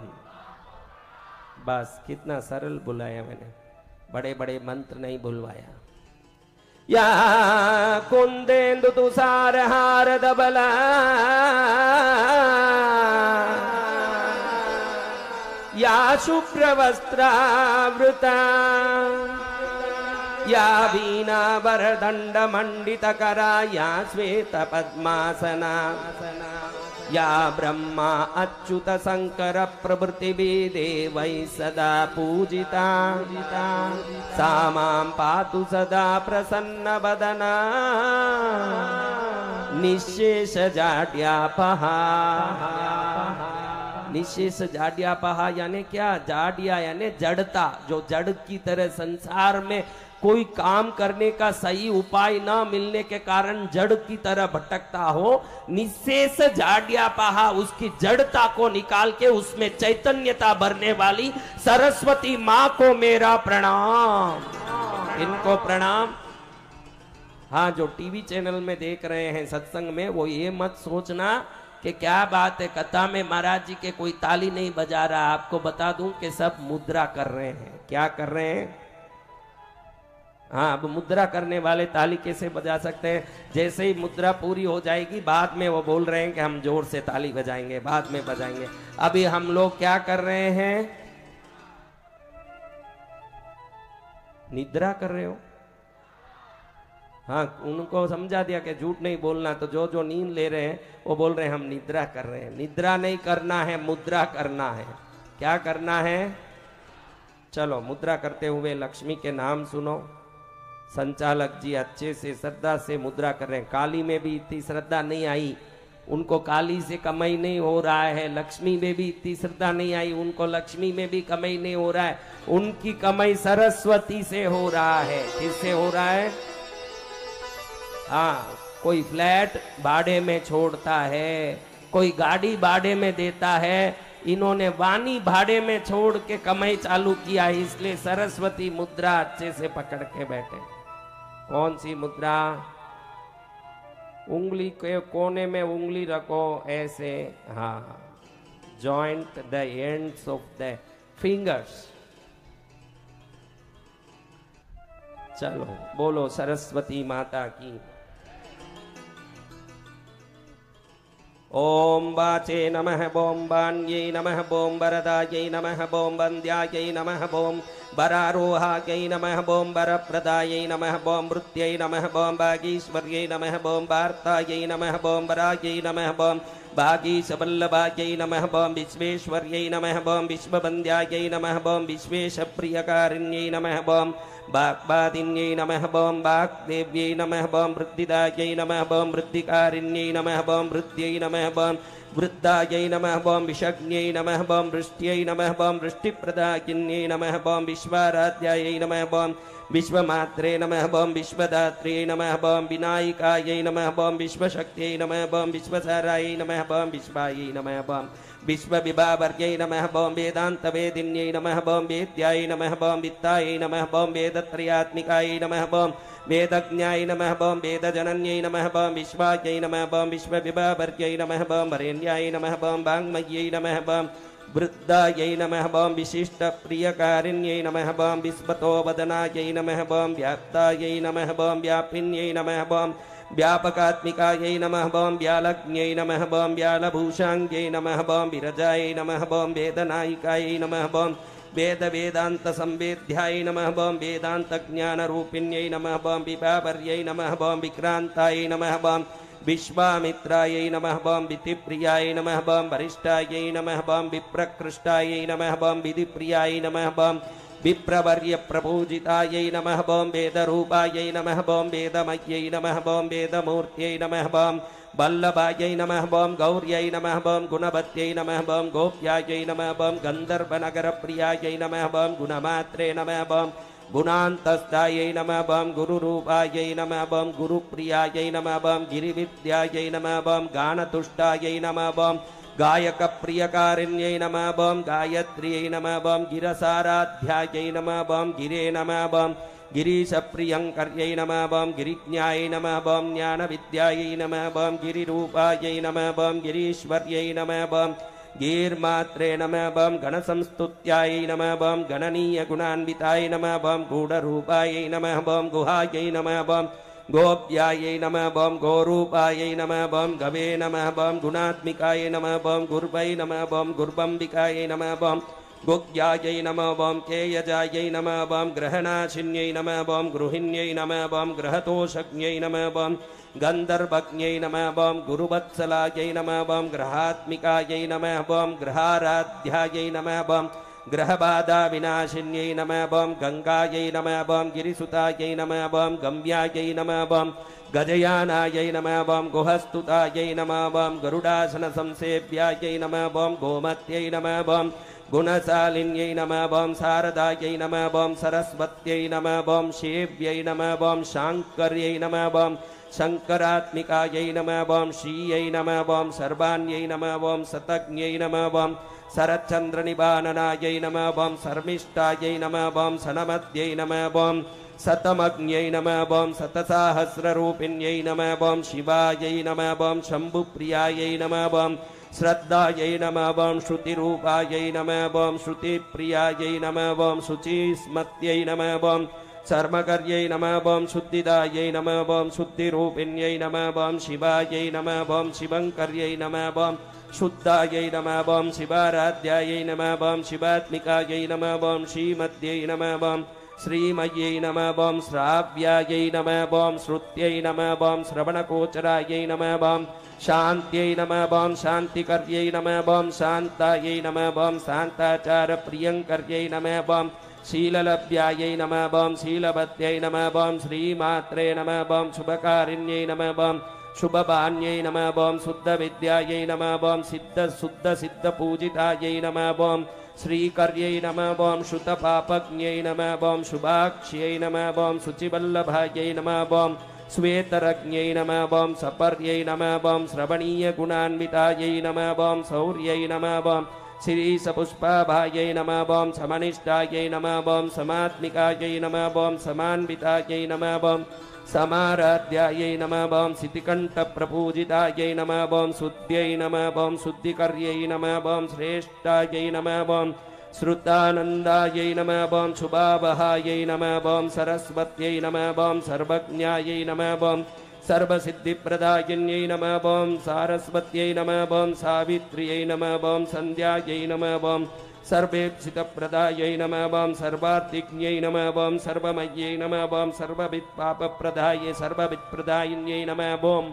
बस कितना सरल बुलाया मैंने, बड़े बड़े मंत्र नहीं बुलवाया। या कुंदेन्दु तुषार हार दबला, या शुभ्र वस्त्रावृता, या वीणा वरदंड मंडित करा, या श्वेत पद्मासना, या ब्रह्मा अच्युत शंकर प्रभृति देवै सदा पूजिता, सा मां पातु सदा प्रसन्न वदना, निःशेष जाड्यापहा। निःशेष जाड्यापहा यानी क्या? जाड्या यानी जड़ता, जो जड़ की तरह संसार में कोई काम करने का सही उपाय न मिलने के कारण जड़ की तरह भटकता हो। निःशेष जाड्यापहा, उसकी जड़ता को निकाल के उसमें चैतन्यता भरने वाली सरस्वती माँ को मेरा प्रणाम। इनको प्रणाम। हाँ, जो टीवी चैनल में देख रहे हैं सत्संग में, वो ये मत सोचना कि क्या बात है कथा में महाराज जी के कोई ताली नहीं बजा रहा। आपको बता दूं कि सब मुद्रा कर रहे हैं। क्या कर रहे हैं? हाँ, अब मुद्रा करने वाले ताली कैसे बजा सकते हैं? जैसे ही मुद्रा पूरी हो जाएगी बाद में वो बोल रहे हैं कि हम जोर से ताली बजाएंगे, बाद में बजाएंगे। अभी हम लोग क्या कर रहे हैं? निद्रा कर रहे हो? हाँ, उनको समझा दिया कि झूठ नहीं बोलना, तो जो जो नींद ले रहे हैं वो बोल रहे हैं हम निद्रा कर रहे हैं। निद्रा नहीं करना है, मुद्रा करना है। क्या करना है? चलो मुद्रा करते हुए लक्ष्मी के नाम सुनो। संचालक जी अच्छे से श्रद्धा से मुद्रा कर रहे हैं। काली में भी इतनी श्रद्धा नहीं आई, उनको काली से कमाई नहीं हो रहा है। लक्ष्मी में भी इतनी श्रद्धा नहीं आई, उनको लक्ष्मी में भी कमाई नहीं हो रहा है। उनकी कमाई सरस्वती से हो रहा है। किससे हो रहा है? हाँ, कोई फ्लैट भाड़े में छोड़ता है, कोई गाड़ी भाड़े में देता है, इन्होंने वाणी भाड़े में छोड़ के कमाई चालू किया है। इसलिए सरस्वती मुद्रा अच्छे से पकड़ के बैठे। कौन सी मुद्रा? उंगली के कोने में उंगली रखो ऐसे, हाँ, joint the ends of the fingers. चलो बोलो सरस्वती माता की। ओम वाचे नमः, बोम वाण्यै नमः, बोम वरदायै नमः, बोम वन्द्यायै नमः, बोम वरारोहायै नमः, बोम वरप्रदायै नमः, बोम वृत्यै नमः, बोम वागीश्वर्यै नमः, बोम वार्तायै नमः, बोम वरायै नमः, बोम वागीशवल्लभायै नमः, बोम विश्वेश्वर्यै नमः, बोम विश्ववन्द्यायै नमः, बोम विश्वेशप्रियकारिण्यै नमः, बोम वाग्वादिन्यै नमः, बोम वाग्देव्यै नमः, बोम वृद्धिदायै नमः, बोम वृद्धिकारिण्यै नमः, बोम वृद्ध्यै नमः, बोम वृद्धायै नमः, बोम विषज्ञै नमः, बोम वृष्ट्यै नमः, बोम वृष्टिप्रदायिन्यै नमः, बोम विश्वाराध्यायै नमः, बोम विश्वमात्रे नमः, बोम विश्वदात्रे नमः, बोम विनायकायै नमः, बोम विश्वशक्त्यै नमः, बोम विश्वसारायै नमः, बोम विश्वायै नमः, बोम विश्वविभावर्यै नमः, बोम वेदान्तवेदिन्यै नमः, बोम वेद्यायै नमः, बोम वित्तायै नमः, बोम वेदत्रयात्मिकायै नमः, बोम वेदज्ञाय नमः, बोम वेदजनन्यै नमः, बोम विश्वायै नमः, बोम विश्वविभावर्यै नमः, बोम वरेण्याय नमः, बोम वाङ्मयै नमः, बोम वृद्धायै नमः, बोम विशिष्टप्रियकारिण्यै नमः, बोम विश्वतोवदनायै नमः, बोम व्याप्तायै नमः, बोम व्यापिन्यै नमः, बोम व्यापकात्मिकायै नमः, बोम व्यालज्ञै नमः, बोम व्यालभूषाङ्ग्यै नमः, बोम विरजायै नमः, बोम वेदनायिकायै नमः, बोम वेद वेदांत संवेद्याय नमः, बोम वेदांत ज्ञान रूपिण्यै नमः, बोम विभावर्यै नमः, बोम विक्रांताय नमः, बोम विश्वामित्रायै नमः, बोम विधिप्रियाय नमः, बोम वरिष्ठायै नमः, बोम विप्रकृष्टायै नमः, बोम विधिप्रियाय नमः, बोम विप्रवर्य प्रपूजितायै नमः, बोम वेदरूपायै नमः, बोम वेदमयै नमः, बोम वेदमूर्त्यै नमः, बोम वल्लभायै नमः, बोम गौर्यै नमः, बोम गुणवत्यै नमः, बोम गोप्यायै नमः, बोम गन्धर्वनगरप्रियायै नमः, बोम गुणमात्रे नमः, बोम गुणान्तस्तायै नमः, बोम गुरुरूपायै नमः, बोम गुरुप्रियायै नमः, बोम गिरिविद्यायै नमः, बोम गानतुष्टायै नमः, बोम गायकप्रियकारिण्यै नमः, बोम गायत्र्यै नमः, बोम गिरसाराध्यायै नमः, बोम गिरे नमः, बोम गिरीशप्रियङ्कर्यै नमः, बोम गिरिज्ञायै नमः, बोम ज्ञानविद्यायै नमः, बोम गिरिरूपायै नमः, बोम गिरीश्वर्यै नमः, बोम गीर्मात्रे नमः, बोम गणसंस्तुत्यायै नमः, बोम गणनीयगुणान्विताय नमः, बोम गूढरूपायै नमः, बोम गुहायै नमः, बोम गोप्यायै नमः, बोम गोरूपायै नमः, बोम गवे नमः, बोम गुणात्मिकायै नमः, बोम गुर्वै नमः, बोम गुर्वम्बिकायै नमः, बोम गुग्यायै नमः, बोम केयजायै नमः, बोम ग्रहनाशिन्यै नमः, बोम गृहिण्यै नमः, बोम ग्रहतोषज्ञै नमः, बोम गन्धर्वज्ञै नमः, बोम गुरुवत्सलायै नमः, बोम ग्रहात्मिकायै नमः, बोम ग्रहाराध्यायै नमः, बोम ग्रहबाधा विनाशिन्यै नमः, बोम गंगायै नमः, बोम गिरिसुतायै नमः, बोम गम्यायै नमः, बोम गजयानायै नमः, बोम गुहस्तुतायै नमः, बोम गरुडासन संसेव्यायै नमः, बोम गोमत्यै नमः, बोम गुणशालिन्यै नमः, बोम शारदायै नमः, बोम सरस्वत्यै नमः, बोम शिव्यै नमः, बोम शाङ्कर्यै नमः, बोम शङ्करात्मिकायै नमः, बोम श्रीयै नमः, बोम सर्वाण्यै नमः, बोम शतज्ञै नमः, बोम शरच्चन्द्रनिबाननायै नमः, बोम शर्मिष्ठायै नमः, बोम सनमद्यै नमः, बोम शतमग्न्यै नमः, बोम शतसाहस्ररूपिण्यै नमः, बोम शिवायै नमः, बोम शम्भुप्रियायै नमः, बोम श्रद्धायै नमः, बोम श्रुतिरूपायै नमः, बोम श्रुतिप्रियायै नमः, बोम शुचिस्मत्यै नमः, बोम शर्मकर्यै नमः, बोम शुद्धिदायै नमः, बोम शुद्धिरूपिण्यै नमः, बोम शिवायै नमः, बोम शिवङ्कर्यै नमः, बोम शुद्धायै नमः, बोम शिवाराध्यायै नमः, बोम शिवात्मिकायै नमः, बोम श्रीमद्यै नमः, बोम श्रीमयै नमः ॐ श्राव्यायै नमः ॐ श्रुत्यै नमः ॐ श्रवणगोचरायै नमः ॐ शान्त्यै नमः ॐ शान्तिकर्यै नमः ॐ शान्तायै नमः ॐ शान्ताचारप्रियङ्कर्यै नमः ॐ शीललभ्यायै नमः ॐ शीलवत्यै नमः ॐ श्रीमात्रे नमः ॐ शुभकारिण्यै नमः ॐ शुभवान्यै नमः ॐ शुद्धविद्यायै नमः ॐ सिद्धपूजितायै नमः ॐ श्रीकर्यै नमः ॐ श्रुतपापज्ञै नमः ॐ शुभाक्ष्यै नमः ॐ शुचिवल्लभायै नमः ॐ श्वेतरज्ञै नमः ॐ सपर्यै नमः ॐ श्रवणीयगुणान्वितायै नमः ॐ शौर्यै नमः ॐ श्रीसपुष्पाभायै नमः ॐ समनिष्ठायै नमः ॐ समात्मिकायै नमः ॐ समान्वितायै नमः ॐ समाराध्यायै नमः ॐ सिद्धिकण्ठप्रपूजितायै नमः ॐ शुद्ध्यै नमः ॐ शुद्धिकर्यै नमः ॐ श्रेष्ठायै नमः ॐ श्रुतानन्दायै नमः ॐ शुभावहायै नमः ॐ सरस्वत्यै नमः ॐ सर्वज्ञायै नमः ॐ सर्वसिद्धिप्रदायिन्यै नमः ॐ सारस्वत्यै नमः ॐ सावित्र्यै नमः ॐ सन्ध्यायै नमः ॐ सर्वेप्सितप्रदायै नमः ॐ सर्वार्थिज्ञै नमः ॐ सर्वमय्यै नमः ॐ सर्ववित्पापप्रदायै सर्ववित्प्रदायिन्यै नमः ॐ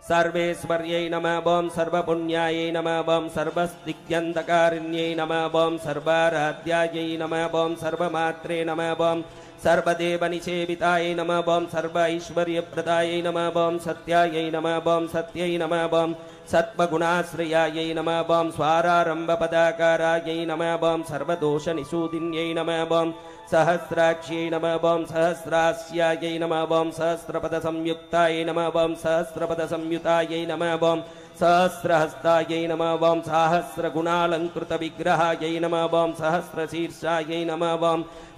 सर्वेश्वर्यै नमः ॐ सर्वपुण्यायै नमः ॐ सर्वस्तिग्यन्धकारिण्यै नमः ॐ सर्वाराध्यायै नमः ॐ सर्वमात्रे नमः ॐ सर्वदेवनिसेवितायै नमः ॐ सर्व ऐश्वर्यप्रदायै नमः ॐ सत्यायै नमः ॐ सत्यै नमः ॐ सत्त्वगुणाश्रयायै नमः ॐ स्वारारम्भपदाकारायै नमः ॐ सर्वदोषनिषूदिन्यै नमः ॐ सहस्राक्ष्यै नमः ॐ सहस्रास्यायै नमः ॐ सहस्रपदसंयुक्तायै नमः ॐ सहस्रपदसंयुतायै नमः ॐ सहस्रहस्तायै नमः ॐ सहस्रगुणालङ्कृतविग्रहायै नमः ॐ सहस्रशीर्षायै नमः ॐ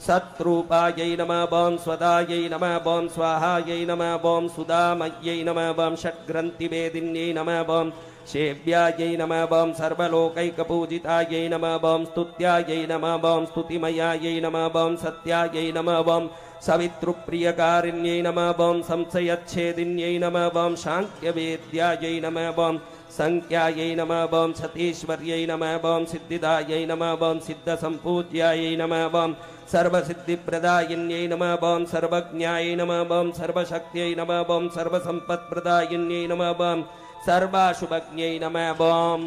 सत्रूपायै नमः ॐ स्वदायै नमः ॐ स्वाहायै नमः ॐ सुदामयै नमः ॐ षड्ग्रन्थिवेदिन्यै नमः ॐ सेव्यायै नमः ॐ सर्वलोकैकपूजितायै नमः ॐ स्तुत्यायै नमः ॐ स्तुतिमयायै नमः ॐ सत्यायै नमः ॐ सवितृप्रियकारिण्यै नमः ॐ संशयच्छेदिन्यै नमः ॐ शाङ्क्यवेद्यायै नमः ॐ संख्यायै नमः ॐ सतीश्वर्यै नमः ॐ सिद्धिदायै नमः ॐ सिद्धसम्पूज्यायै नमः ॐ सर्वसिद्धिप्रदायिन्यै नमः ॐ सर्वज्ञायै नमः ॐ सर्वशक्त्यै नमः ॐ सर्वसम्पत्प्रदायिन्यै नमः ॐ सर्वाशुभज्ञै नमः ॐ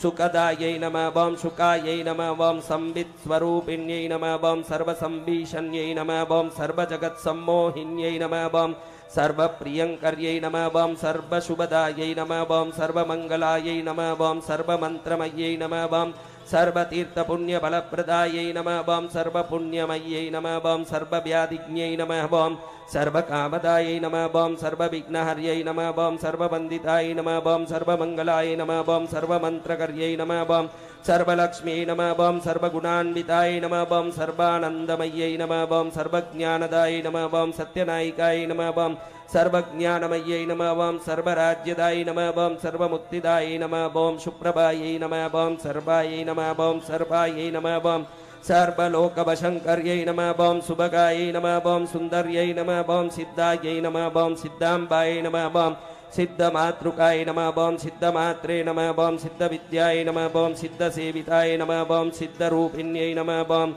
सुखदायै नमः ॐ शुकायै नमः ॐ संवित्स्वरूपिण्यै नमः ॐ सर्वसंभीषण्यै नमः ॐ सर्वजगत्सम्मोहिन्यै नमः ॐ सर्वप्रियङ्कर्यै नमः ॐ सर्वशुभदायै नमः ॐ सर्वमङ्गलायै नमः ॐ सर्वमन्त्रमय्यै नमः ॐ सर्वतीर्थपुण्यफलप्रदायै नमः ॐ सर्वपुण्यमय्यै नमः ॐ सर्वव्याधिज्ञै नमः ॐ सर्वकामदायै नमः ॐ सर्वविघ्नहर्यै नमः ॐ सर्ववन्दितायै नमः ॐ सर्वमङ्गलायै नमः ॐ सर्वमन्त्रकर्यै नमः ॐ सर्वलक्ष्म्यै नमः ॐ सर्वगुणान्वितायै नमः ॐ सर्वानन्दमय्यै नमः ॐ सर्वज्ञानदायै नमः ॐ सत्यनायिकायै नमः ॐ सर्वज्ञानमय्यै नमः ॐ सर्वराज्यदायै नमः ॐ सर्वमुक्तिदायै नमः ॐ सुप्रभायै नमः ॐ सर्वायै नमः ॐ सर्वायै नमः ॐ सर्वलोकवशङ्कर्यै नमः ॐ सुभगायै नमः ॐ सुन्दर्यै नमः ॐ सिद्धायै नमः ॐ सिद्धाम्बायै नमः ॐ सिद्धमातृकाय नमः ॐ सिद्धमात्रे नमः ॐ सिद्धविद्याय नमः ॐ सिद्धसेविताय नमः ॐ सिद्धरूपिण्यै नमः ॐ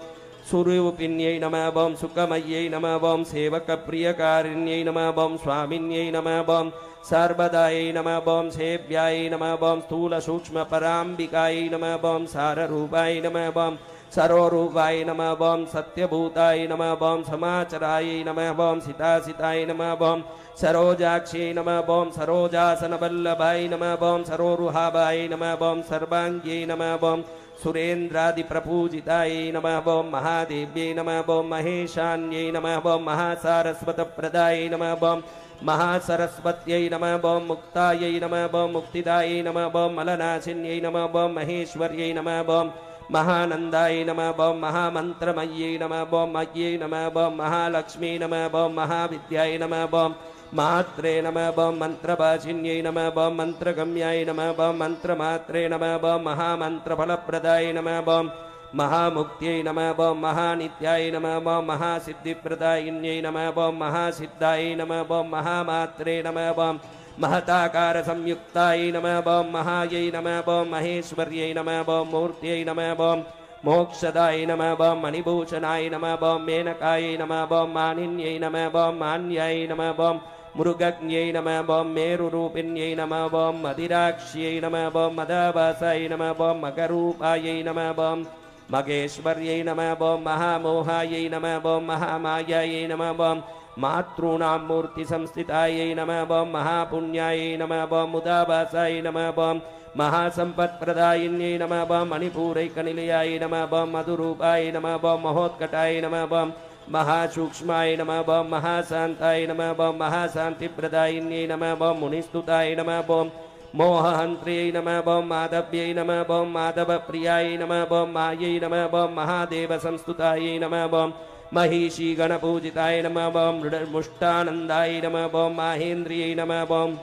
सुरूपिण्यै नमः ॐ सुखमय्यै नमः ॐ सेवकप्रियकारिण्यै नमः ॐ स्वामिन्यै नमः ॐ सर्वदायै नमः ॐ सेव्याय नमः ॐ स्थूलसूक्ष्मपराम्बिकायै नमः ॐ साररूपाय नमः ॐ सरोरूपाय नमः ॐ सत्यभूताय नमः ॐ समाचराय नमः ॐ सितासिताय नमः ॐ सरोजाक्षै नमः ॐ सरोजासनवल्लभाय नमः ॐ सरोरुहाभाय नमः ॐ सर्वाङ्ग्यै नमः ॐ सुरेन्द्रादिप्रपूजिताय नमः ॐ महादेव्यै नमः ॐ महेशान्यै नमः ॐ महासारस्वतप्रदाय नमः ॐ महासरस्वत्यै नमः ॐ मुक्तायै नमः ॐ मुक्तिदायै नमः ॐ मलनाशिन्यै नमः ॐ महेश्वर्यै नमः ॐ महानन्दाय नमः ॐ महामन्त्रमय्यै नमः ॐ मय्यै नमः ॐ महालक्ष्मी नमः ॐ महाविद्याय नमः ॐ मात्रे नमः ॐ मन्त्रभाषिन्यै नमः ॐ मन्त्रगम्याय नमः ॐ मन्त्रमात्रे नमः ॐ महामन्त्रफलप्रदाय नमः ॐ महामुक्त्यै नमः ॐ महानित्याय नमः ॐ महासिद्धिप्रदायिन्यै नमः ॐ महासिद्धाय नमः ॐ महामात्रे नमः ॐ महताकारसंयुक्ताय नमः ॐ महायै नमः ॐ महेश्वर्यै नमः ॐ मूर्त्यै नमः ॐ मोक्षदाय नमः बम मणिभूषणाय नमः बम मेनकाय नमः बम मानिन्यै नमः बम मान्याय नमः बम मृगज्ञै नमः बम मेरुरूपिण्यै नमः बम मदिराक्ष्यै नमः बम मदाभासाय नमः बम मकरूपायै नमः बम मगेश्वर्यै नमः बम महामोहायै नमः बम महामायायै नमः बम मातॄणां मूर्तिसंस्थितायै नमः बम महापुण्यायै नमः बम मुदाभासाय नमः बम महासम्पत्प्रदायिन्यै नमः बम मणिपूरैकनिलयाय नमः बम मधुरूपाय नमः बम महोत्कटाय नमः बम महासूक्ष्माय नमः बम महाशान्ताय नमः बम महाशान्तिप्रदायिन्यै नमः बम मुनिस्तुताय नमः बम मोहहन्त्र्यै नमः बम माधव्यै नमः बम माधवप्रियाय नमः बम मायै नमः बम महादेवसंस्तुतायै नमः बम महिषी गणपूजिताय नमः बम मुष्टानन्दाय नमः बम माहेन्द्रियै नमः बम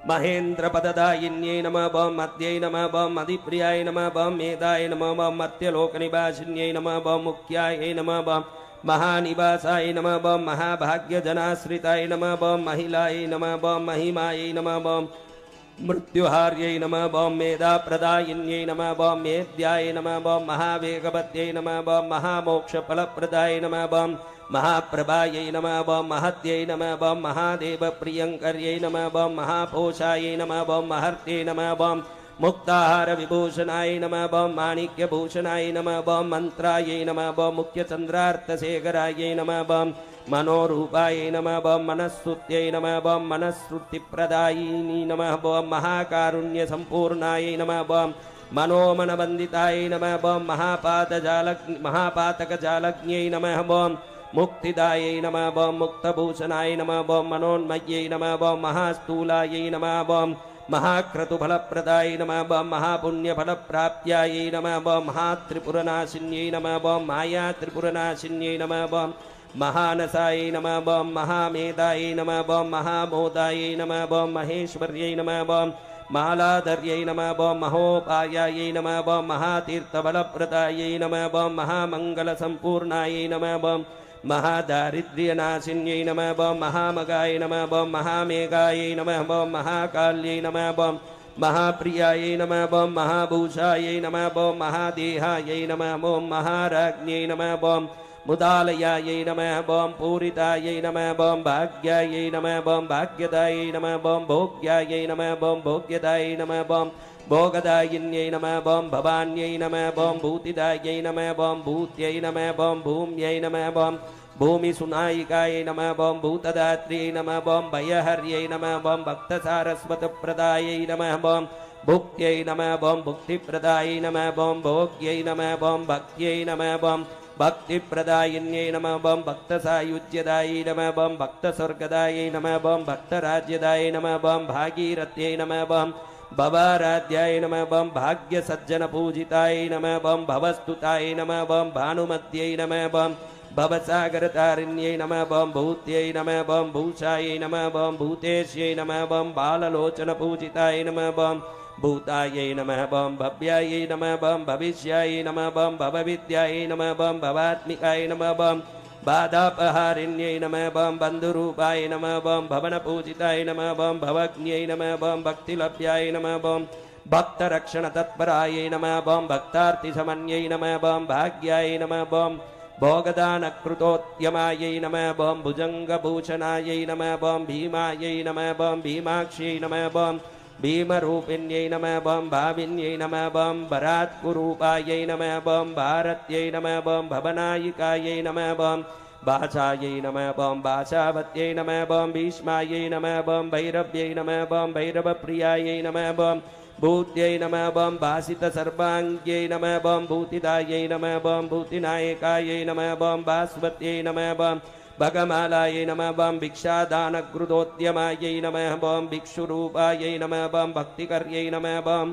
महेन्द्रपददायिन्यै नमः बम मद्यै नमः बम मदिप्रियाय नमः बम मेधाय नमः बम मर्त्यलोकनिवासिन्यै नमः बम मुख्याय नमः बम महानिवासाय नमः बम महाभाग्यजनाश्रिताय नमः बम महिलाय नमः बम महिमायै नमः बम मृत्युहार्यै नमः बम मेधाप्रदायिन्यै नमः बम मेद्याय नमः बम महावेगवत्यै नमः बम महामोक्षफलप्रदाय नमः बम महाप्रभायै नमः बम महत्यै नमः बम महादेवप्रियङ्कर्यै नमः बम महापोषायै नमः बम महर्त्यै नमः बम मुक्ताहार विभूषणाय नमः बम माणिक्यभूषणाय नमः बम मंत्रायै नमः बम मुख्यचन्द्रार्थशेखरायै नमः बम मनोरूपाय नमः बम मनस्सुत्यै नमः बम मनस्सुतिप्रदायिनी नमः बम महाकारुण्यसम्पूर्णाय नमः बम मनोमनवन्दिताय नमः बम महापातकजालज्ञै नमः बम मुक्तिदायै नमः बम मुक्तभूषणाय नमः बम मनोन्मयै नमः बम महास्थूलायै नमः बम महाक्रतुफलप्रदाय नमः बम महापुण्यफलप्राप्त्यायै नमः बम महात्रिपुरनाशिन्यै नमः बम मायात्रिपुरनाशिन्यै नमः बम महानसाय नमः बम महामेधाय नमः बम महामोदायै नमः बम महेश्वर्यै नमः बम मालाधर्यै नमः बम महोपायायै नमः बम महातीर्थफलप्रदायै नमः बम महामङ्गलसम्पूर्णायै नमः बम महादारिद्र्यनाशिन्यै नमः बम महामगाय नमः बम महामेघायै नमः बम महाकाल्यै नमः बम महाप्रियायै नमः बम महाभूषायै नमः बम महादेहायै नमः बम महाराज्ञै नमः बम मुदालयायै नमः बम पूरितायै नमः बम भाग्यायै नमः बम भाग्यदायै नमः बम भोग्यायै नमः बम भोग्यदायै नमः बम भोगदायिन्यै नमः बम भवान्यै नमः बम भूतिदायै नमः बम भूत्यै नमः बम भूम्यै नमः बम भूमिसुनायिकायै नमः बम भूतदात्र्यै नमः बम भयहर्यै नमः बम भक्तसारस्वतप्रदायै नमः बम भुक्त्यै नमः बम भुक्तिप्रदायै नमः बम भोग्यै नमः बम भक्त्यै नमः बम भक्तिप्रदायिन्यै नमः बम भक्तसायुज्यदायै नमः बम भक्तस्वर्गदायै नमः बम भक्तराज्यदायै नमः बम भागीरथ्यै नमः बम भवाराध्याय नमः बम भाग्यसज्जनपूजिताय नमः बम भवस्तुताय नमः बम भानुमत्यै नमः बम भवसागरतारिण्यै नमः बम भूत्यै नमः बम भूषायै नमः बम भूतेश्यै नमः बम बाललोचनपूजिताय नमः बम भूतायै नमः बम भव्यायै नमः बम भविष्यायै नमः बम भवविद्यायै नमः बम भवात्मिकाय नमः बम बाधापहारिण्यै नमः बम बन्धुरूपाय नमः बम भवनपूजिताय नमः बम भवज्ञै नमः बम भक्तिलभ्याय नमः बम भक्तरक्षणतत्परायै नमः बम भक्तार्तिसमन्यै नमः बम भाग्याय नमः बम भोगदानकृतोद्यमायै नमः बम भुजङ्गभूषणायै नमः बम भीमायै नमः बम भीमाक्ष्यै नमः बम भीमरूपिण्यै नमः बम भाविन्यै नमः बम भरात्कुरूपायै नमः बम भारत्यै नमः बम भवनायिकायै नमः बम भाषायै नमः बम भाषावत्यै नमः बम भीष्मायै नमः बम भैरव्यै नमः बम भैरवप्रियायै नमः बम भूत्यै नमः बम भासितसर्वाङ्ग्यै नमः बम भूतिदायै नमः बम भूतिनायकायै नमः बम भास्वत्यै नमः बम भगमालायै नमः बम भिक्षादानकृतोद्यमायै नमः बम भिक्षुरूपायै नमः बम भक्तिकर्यै नमः बम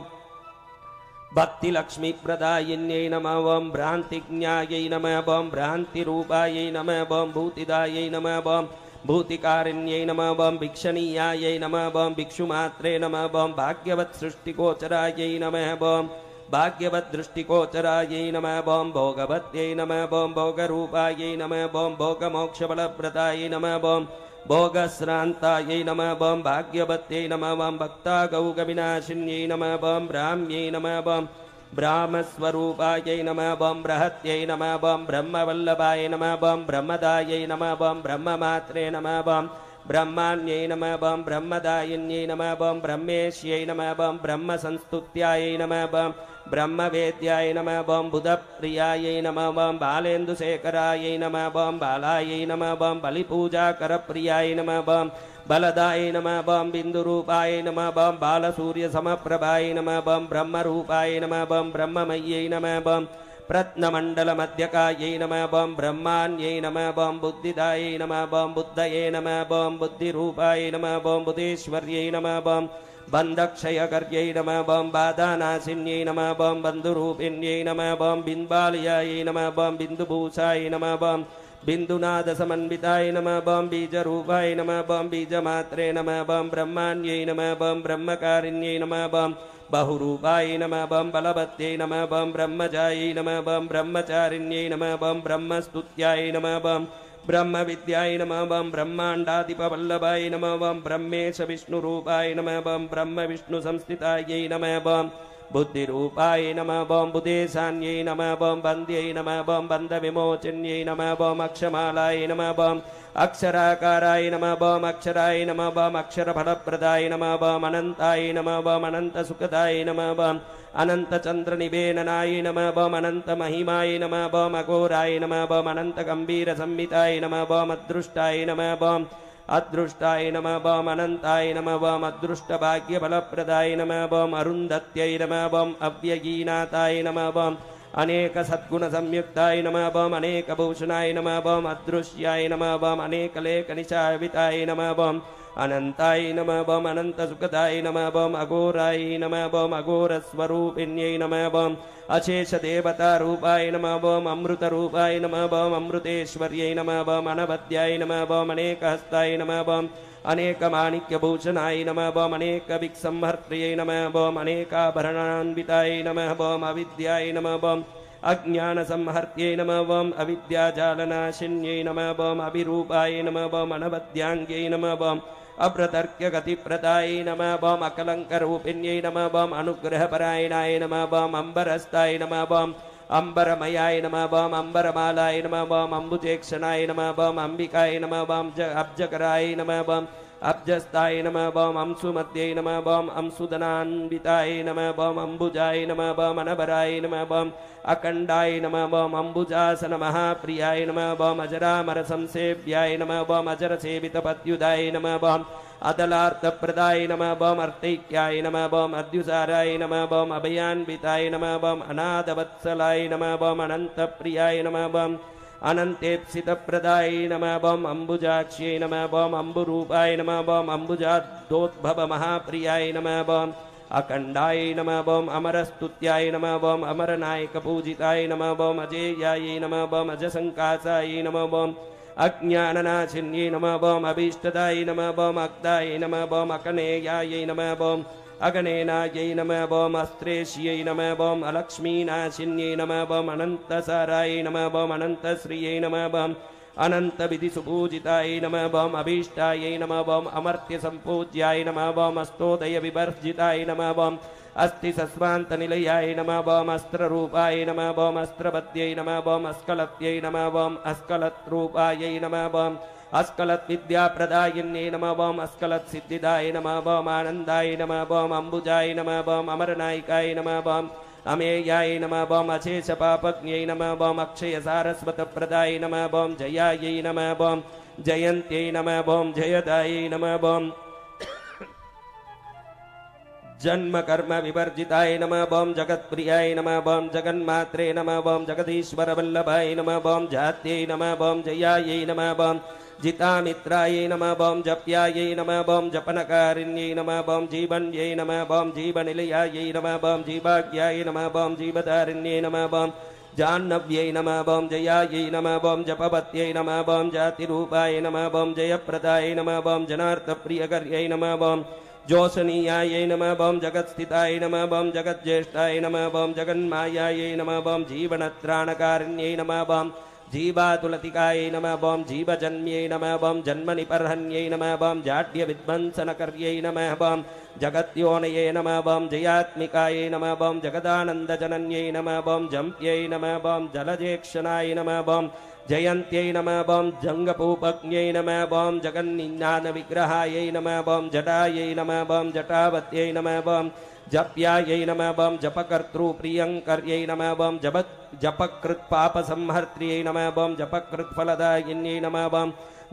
भक्तिलक्ष्मीप्रदायिन्यै नमः बम भ्रान्तिज्ञायै नमः बम भ्रान्तिरूपायै नमः बम भूतिदायै नमः बम भूतिकारिण्यै नमः बम भिक्षणीयायै नमः बम भिक्षुमात्रे नमः बम भाग्यवत्सृष्टिगोचरायै नमः बम भाग्यवद्दृष्टिगोचरायै नमः बम भोगवत्यै नमः बम भोगरूपायै नमः बम भोगमोक्षफलप्रदायै नमः बम भोगश्रान्तायै नमः बम भाग्यवत्यै नमः बम भक्तागौगविनाशिन्यै नमः बम ब्राह्म्यै नमः बम ब्रह्मस्वरूपायै नमः बं बृहत्यै नमः बं ब्रह्मवल्लभाय नमः बं ब्रह्मदायै नमः बं ब्रह्ममात्रे नमः बं ब्रह्माण्यै नमः बं ब्रह्मदायिन्यै नमः बं ब्रह्मेश्यै नमः बं ब्रह्मसंस्तुत्यायै नमः बं ब्रह्मवेद्याय नमः बं बुधप्रियायै नमः बं बालेन्दुशेखरायै नमः बं बालायै नमः बं बलिपूजाकरप्रियाय नमः बं बलदाय नमः बं बिन्दुरूपाय नमः बं बालसूर्यसमप्रभाय नमः बं ब्रह्मरूपाय नमः बं ब्रह्ममय्यै नमः बं प्रत्नमण्डलमध्यकायै नमः बं ब्रह्माण्यै नमः बं बुद्धिदायै नमः बं बुद्धये नमः बं बुद्धिरूपाय नमः बं बुद्धेश्वर्यै नमः बं बन्धक्षयकर्यै नमः बं बाधानाशिन्यै नमः बं बन्धुरूपिण्यै नमः बं बिन्बालयायै नमः बं बिन्दुभूषाय नमः बं बिन्दुनादसमन्विताय नमः बं बीजरूपाय नमः बं बीजमात्रे नमः बं ब्रह्माण्यै नमः बं ब्रह्मकारिण्यै नमः बं बहुरूपाय नमः बं बलवत्यै नमः बं ब्रह्मजायै नमः बं ब्रह्मचारिण्यै नमः बं ब्रह्मस्तुत्याय नमः बं ब्रह्मविद्याय नमः बं ब्रह्माण्डाधिपवल्लभाय नमः बं ब्रह्मेश विष्णुरूपाय नमः बं ब्रह्मविष्णुसंस्थितायै नमः बं बुद्धिरूपाय नमः बं बुधेशान्यै नमः बं बन्द्यै नमः बं बन्धविमोचन्यै नमः बं अक्षमालाय नमः बं अक्षराकाराय नमः बं अक्षराय नमः बं अक्षरफलप्रदाय नमः बं अनन्ताय नमः बं अनन्तसुखदाय नमः बं अनन्तचन्द्रनिवेदनाय नमः बं अनन्तमहिमाय नमः बं अघोराय नमः बं अनन्तगम्भीरसंहिताय नमः बं अदृष्टाय नमः बं अदृष्टाय नमः बं अनन्ताय नमः बं अदृष्टभाग्यफलप्रदाय नमः बं अरुन्धत्यै नमः बं अव्ययीनाथाय नमः बं अनेकसद्गुणसंयुक्ताय नमः बं अनेकभूषणाय नमः बं अदृश्याय नमः बं अनेकलेखनिशाविताय नमः बं अनन्ताय नमः बं अनन्तसुखदाय नमः बं अघोराय नमः बं अघोरस्वरूपिण्यै नमः बं अशेषदेवतारूपाय नमः बं अमृतरूपाय नमः बं अमृतेश्वर्यै नमः बं अनवद्याय नमः बं अनेकहस्ताय नमः बं अनेकमाणिक्यभूषणाय नमः बं अनेकविक्संहर्त्र्यै नमः बं अनेकाभरणान्विताय नमः बं अविद्याय नमः बं अज्ञानसंहर्त्यै नमः बं अविद्याजालनाशिन्यै नमः बं अभिरूपाय नमः बं अनवद्याङ्ग्यै नमः बं अप्रतर्क्यगतिप्रदाय नमः बं अकलङ्करूपिण्यै नमः बं अनुग्रहपरायणाय नमः बं अम्बरस्ताय नमः बं अम्बरमयाय नमः बं अम्बरमालाय नमः बं अम्बुजेक्षणाय नमः बं अम्बिकाय नमः बं अब्जकराय नमः बं अब्जस्ताय नमः बं अंशुमत्यै नमः बं अंशुदनान्विताय नमः बं अम्बुजाय नमः बं अनबराय नमः बं अखण्डाय नमः बं अम्बुजासनमहाप्रियाय नमः बं अजरामरसंसेव्याय नमः बं अजरसेवितपद्युदाय नमः बं अदलार्थप्रदाय नमः बं अर्थैक्याय नमः बं अद्युसाराय नमः बं अभयान्विताय नमः बं अनाथवत्सलाय नमः बं अनन्तप्रियाय नमः बं अनन्तेप्सितप्रदाय नमः बं अम्बुजाक्ष्यै नमः बं अम्बुरूपाय नमः बं अम्बुजाद्योद्भवमहाप्रियाय नमः बं अखण्डाय नमः बं अमरस्तुत्याय नमः बं अमरनायकपूजिताय नमः बं अजेयाय नमः बं अजसङ्कासाय नमः बं अज्ञाननाशिन्यै नमः बं अभीष्टदाय नमः बं अग्दाय नमः बं अकनेयाय नमः बं अगणेनायै नमः बं अस्त्रेष्यै नमः बं अलक्ष्मीनाशिन्यै नमः बं अनन्तसाराय नमः बं अनन्तश्रियै नमः बं अनन्तविधिसुपूजिताय नमः बं अभीष्टायै नमः बं अमर्त्यसम्पूज्याय नमः बं अस्तोदयविवर्जिताय नमः बं अस्थिसस्वान्तनिलयाय नमः बं अस्त्ररूपाय नमः बं अस्त्रपद्यै नमः बं अस्कलत्यै नमः बं अस्कलत्रूपायै नमः बं अस्कलद्विद्याप्रदायिन्यै नमः बं अस्कलत्सिद्धिदाय नमः बं आनन्दाय नमः बं अम्बुजाय नमः बं अमरनायिकाय नमः बं अमेयाय नमः बं अशेषपापज्ञै नमः बं अक्षयसारस्वतप्रदाय नमः बं जयायै नमः बं जयन्त्यै नमः बं जयदायै नमः बं जन्म कर्म विवर्जिताय नमः बं जगत्प्रियाय नमः बं जगन्मात्रे नमः बं जगदीश्वरवल्लभाय नमः बं जात्यै नमः बं जयायै नमः बं जितामित्राय नमः बं जप्यायै नमः बं जपनकारिण्यै नमः बं जीवन्यै नमः बं जीवनिलयायै नमः बं जीवाज्ञाय नमः बं जीवधारिण्यै नमः बं जाह्नव्यै नमः बं जयायै नमः बं जपवत्यै नमः बं जातिरूपाय नमः बं जयप्रदाय नमः बं जनार्थप्रियकर्यै नमः बं जोषणीयायै नमः बं जगत्स्थिताय नमः बं जगज्येष्ठाय नमः बं जगन्मायायै नमः बं जीवनत्राणकारिण्यै नमः बं जीवातुलतिकायै नमः बम जीवजन्म्यै नमः बम जन्मनिपर्हण्यै नमः बम जाड्यविध्वंसनकर्यै नमः बम जगत्योनये नमः बम जयात्मिकायै नमः बम जगदानन्दजनन्यै नमः बम जम्प्यै नमः बम जलजेक्षणाय नमः बम जयन्त्यै नमः बम जङ्गपूपज्ञै नमः बम जगन्निज्ञानविग्रहायै नमः बम जटायै नमः बम जटावत्यै नमः बम जप्यायै नमः बम जपकर्तृप्रियङ्कर्यै नमः बम जपकृत्पापसंहर्त्र्यै नमः बम जपकृत्फलदायिन्यै नमः बम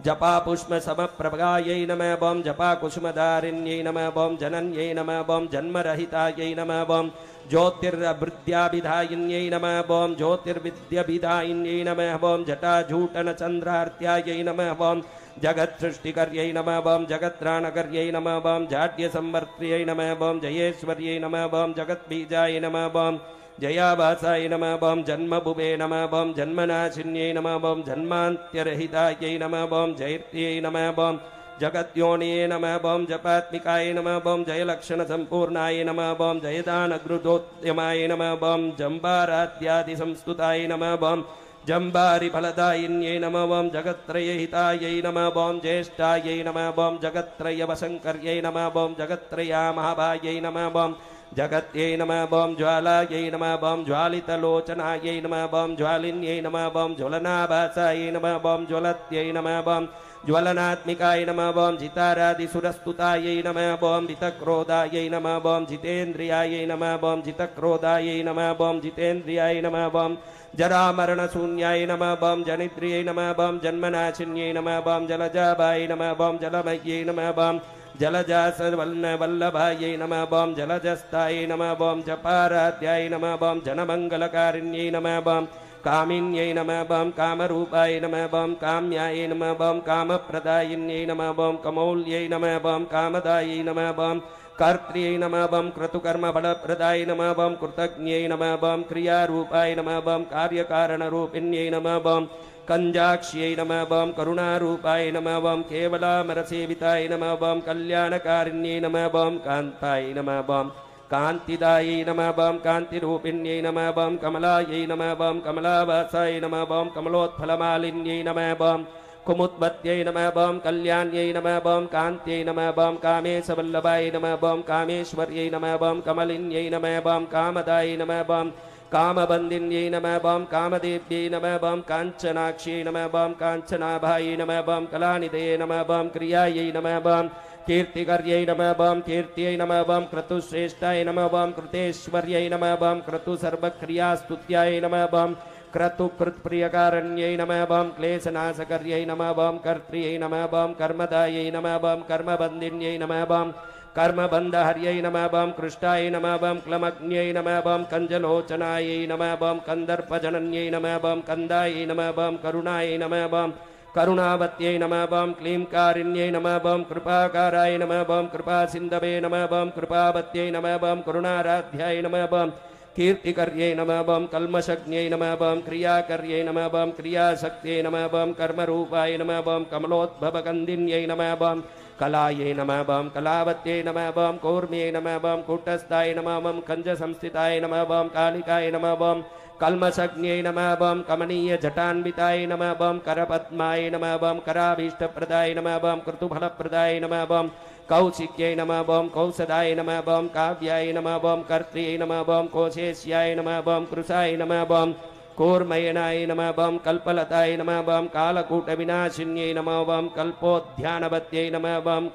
जपापुष्पसमप्रभगायै नमः बम जपाकुसुमदारिण्यै नमः बम जनन्यै नमः बम जन्मरहितायै नमः बम ज्योतिर्विद्याभिधायिन्यै नमः बम ज्योतिर्विद्याभिधायिन्यै नमः बम जटाजूटनचन्द्रार्त्यायै नमः बम जगत्सृष्टिकर्यै नमः बम जगत्त्राणकर्यै नमः बम जाड्यसंवर्त्र्यै नमः बम जयेश्वर्यै नमः बम जगद्बीजाय नमः बम जयावासाय नमः बम जन्मभुवे नमः बम जन्मनाशिन्यै नमः बम जन्मान्त्यरहितायै नमः बम जयत्यै नमः बम जगत्योनिये नमः बम जपात्मिकाय नमः बम जयलक्षणसम्पूर्णाय नमः बम जयदानगृदोद्यमाय नमः बम जम्बाराध्यादिसंस्तुताय नमः बम जम्बारिफलदायिन्यै नमः बम जगत्त्रयहितायै नमः बम ज्येष्ठायै नमः बम जगत्त्रयवशङ्कर्यै नमः बम जगत्त्रयामहाभायै नमः बम जगत्यै नमः बम ज्वालायै नमः बम ज्वालितलोचनायै नमः बम ज्वालिन्यै नमः बम ज्वलनाभासायै नमः बम ज्वलत्यै नमः बम ज्वलनात्मिकाय नमः बम जितारादिसुरस्तुतायै नमः बम जितक्रोधायै नमः बम जितेन्द्रियायै नमः बम जितक्रोधायै नमः बम जितेन्द्रियाय नमः बम जरामरणशून्याय नमः बम जनित्र्यै नमः बम जन्मनाशिन्यै नमः बम जलजाभाय नमः बम जलमय्यै नमः बम जलजासवल्लभायै नमः बम जलजस्ताय नमः बम जपाराध्याय नमः बम जनमङ्गलकारिण्यै नमः बम कामिन्यै नमः बम कामरूपाय नमः बम काम्याय नमः बम कामप्रदायिन्यै नमः बम कमौल्यै नमः बम कामदायै नमः बम कर्त्र्यै नमः बम क्रतुकर्मफलप्रदाय नमः बम कृतज्ञै नमः बम क्रियारूपाय नमः बम कार्यकारणरूपिण्यै नमः बम कंजाक्ष्यै नमः बम करुणारूपाय नमः बम केवलामरसेविताय नमः बम कल्याणकारिण्यै नमः बम कान्ताय नमः बम कान्तिदायै नमः बम कान्तिरूपिण्यै नमः बम कमलायै नमः बम कमलावासाय नमः बम कमलोत्फलमालिन्यै नमः बम कुमुद्वत्यै नमः बम कल्याण्यै नमः बम कान्त्यै नमः बम कामेशवल्लभाय नमः बम कामेश्वर्यै नमः बम कमलिन्यै नमः बम कामदाय नमः बम कामबन्दिन्यै नमः बम कामदेव्यै नमः बम काञ्चनाक्ष्यै नमः बम काञ्चनाभायै नमः बम कलानिधये नमः बम क्रियायै नमः बम कीर्तिकर्यै नमः बम कीर्त्यै नमः बम क्रतुश्रेष्ठाय नमः बम कृतेश्वर्यै नमः बम क्रतुसर्वक्रियास्तुत्याय नमः बम क्रतुकृत्प्रियकारण्यै नमः बम क्लेशनाशकर्यै नमः बम कर्त्र्यै नमः बम कर्मदायै नमः बम कर्मबन्दिन्यै नमः बम कर्मबन्धहर्यै नमः बम कृष्टाय नमः बम क्लमग्न्यै नमः बम कञ्जलोचनायै नमः बम कन्दर्पजनन्यै नमः बम कन्दायै नमः बम करुणायै नमः बम करुणावत्यै नमः बम क्लींकारिण्यै नमः बम कृपाकाराय नमः बम कृपासिन्धवे नमः बम कृपावत्यै नमः बम करुणाराध्याय नमः बम कीर्तिकर्यै नमः बम कल्मषज्ञै नमः बम क्रियाकर्यै नमः बम क्रियाशक्त्यै नमः बम कर्मरूपाय नमः बम कमलोद्भवकन्दिन्यै नमः बम कलायै नमः बम कलावत्यै नमः बम कौर्म्यै नमः बम कूटस्थाय नमः बम कंजसंस्थिताय नमः बम कालिकाय नमः बम कल्मषज्ञै नमः बम कमनीयजटान्विताय नमः बम करपद्माय नमः बम कराभीष्टप्रदाय नमः बम क्रतुफलप्रदाय नमः बम कौशिक्यै नमः बम कौसदाय नमः बम काव्याय नमः बम कर्त्र्यै नमः बम कोशेष्याय नमः बम कृशाय नमः बम कूर्मयनाय नमः बम कल्पलताय नमः बम कालकूटविनाशिन्यै नमः बम कल्पोद्यानवत्यै नमः बम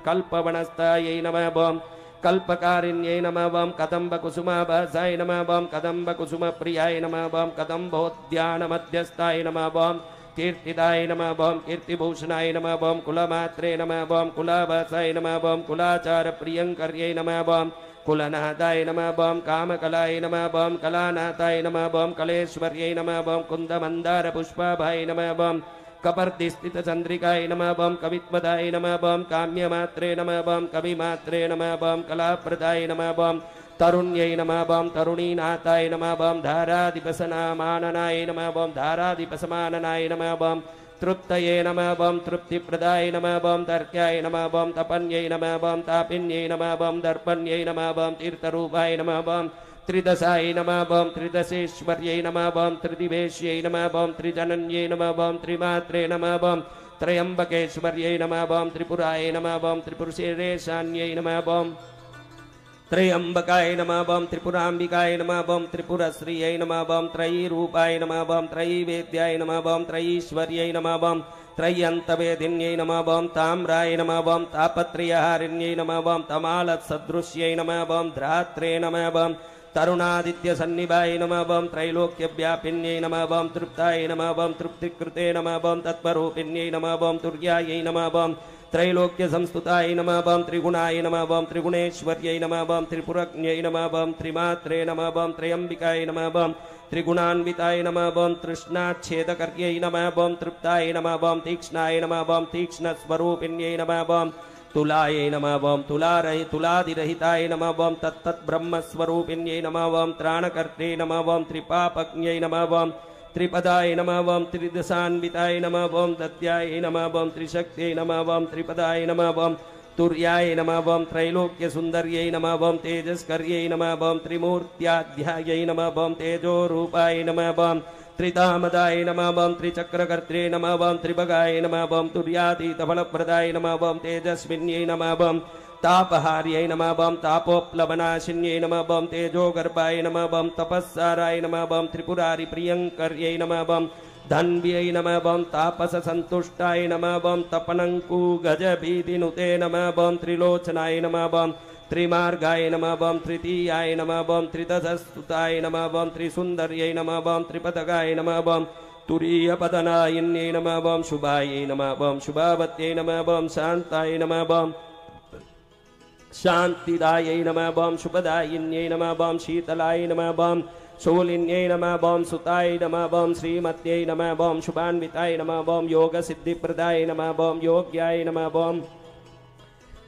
कल्पवनस्थायै नमः बम कल्पकारिण्यै नमः बम कदम्बकुसुमाभासाय नमः बम कदम्बकुसुमप्रियाय नमः बम कदम्बोद्यानमध्यस्थाय नमः बम कीर्तिदाय नमः बम कीर्तिभूषणाय नमः बम कुलमात्रे नमः बम कुलावासाय नमः बम कुलाचारप्रियङ्कर्यै नमः बम कुलनाथाय नमः बम कामकलाय नमः बम कलानाथाय नमः बम कलेश्वर्यै नमः बम कुन्दमन्दारपुष्पाभाय नमः बम कपर्दिस्थितचन्द्रिकाय नमः बम कवित्वदाय नमः बम काम्यमात्रे नमः बम कविमात्रे नमः बम कलाप्रदाय नमः बम तरुण्यै नमः बम तरुणीनाथाय नमः बम धाराधिपसमाननाय नमः बम धाराधिपसमाननाय नमः बम तृप्तये नमः बम तृप्तिप्रदाय नमः बम तर्क्याय नमः बम तपन्यै नमः बम तापिन्यै नमः बम दर्पण्यै नमः बम तीर्थरूपाय नमः बम त्रिदशाय नमः बम त्रिदशेश्वर्यै नमः बम त्रिदिवेश्यै नमः बम त्रिजनन्यै नमः बम त्रिमात्रे नमः बम त्रयंबकेश्वर्यै नमः बम त्रिपुराय नमः बम त्रिपुरुषेरेशान्यै नमः बम त्रयंबकाय नमः बम त्रिपुरांबिकाय नमः बम त्रिपुरश्रियै नमः बम त्रयीरूपाय नमः बम त्रयीवेद्याय नमः बम त्रयीश्वर्यै नमः बम त्रय्यन्तवेदिन्यै नमः बम ताम्राय नमः बम तापत्रयहारिण्यै नमः बम तमालसदृश्यै नमः बम ध्रात्रे नमः बम तरुणादित्यसन्निभाय नमः बम त्रैलोक्यव्यापिन्यै नमः बम तृप्ताय नमः बम तृप्तिकृते नमः बम तत्त्वरूपिण्यै नमः बम तुर्यायै नमः बम त्रैलोक्य संस्तुताय नमः बम त्रिगुणाय नमः बम त्रिगुणेश्वर्यै नमः बम त्रिपुरज्ञै नमः बम त्रिमात्रे नमः बम त्रयंबिकाय नमः बम त्रिगुणान्विताय नमः बम तृष्णाच्छेदकर्यै नमः बम तृप्ताय नमः बम तीक्ष्णाय नमः बम तीक्ष्णस्वरूपिण्यै नमः बम तुलाय नमः बम तुलादिरहिताय नमः बम तत्तद्ब्रह्मस्वरूपिण्यै नमः बम त्राणकर्त्रे नमः बम त्रिपापज्ञै नमः बम त्रिपदाय नमः बम त्रिदशान्विताय नमः बम दत्याय नमः बम त्रिशक्त्यै नमः बम त्रिपदाय नमः बम तुर्याय नमः बम त्रैलोक्यसुन्दर्यै नमः बम तेजस्कर्यै नमः बम त्रिमूर्त्याध्यायै नमः बम तेजोरूपाय नमः बम त्रितामदाय नमः बम त्रिचक्रकर्त्रे नमः बम त्रिभगाय नमः बम तुर्यातीतफलप्रदाय नमः बम तेजस्विन्यै नमः बम तापहार्यै नमः बम तापोप्लवनाशिन्यै नमः बम तेजोगर्भाय नमः बम तपस्साराय नमः बम त्रिपुरारि प्रियंकर्यै नमः बम धन्व्यै नमः बम तापससन्तुष्टाय नमः बम तपनङ्कु गजभीतिनुते नमः बम त्रिलोचनाय नमः बम त्रिमार्गाय नमः बम तृतीयाय नमः बम त्रिदशस्तुताय नमः बम त्रिसुन्दर्यै नमः बम त्रिपदगाय नमः बम तुरीयपदनायिन्यै नमः बम शुभायै नमः बम शुभावत्यै नमः बम शान्ताय नमः बम शान्तिदायै नमः बम शुभदायिन्यै नमः बम शीतलाय नमः बम शूलिन्यै नमः बम सुताय नमः बम श्रीमत्यै नमः बम शुभान्विताय नमः बम योगसिद्धिप्रदाय नमः बम योग्याय नमः बम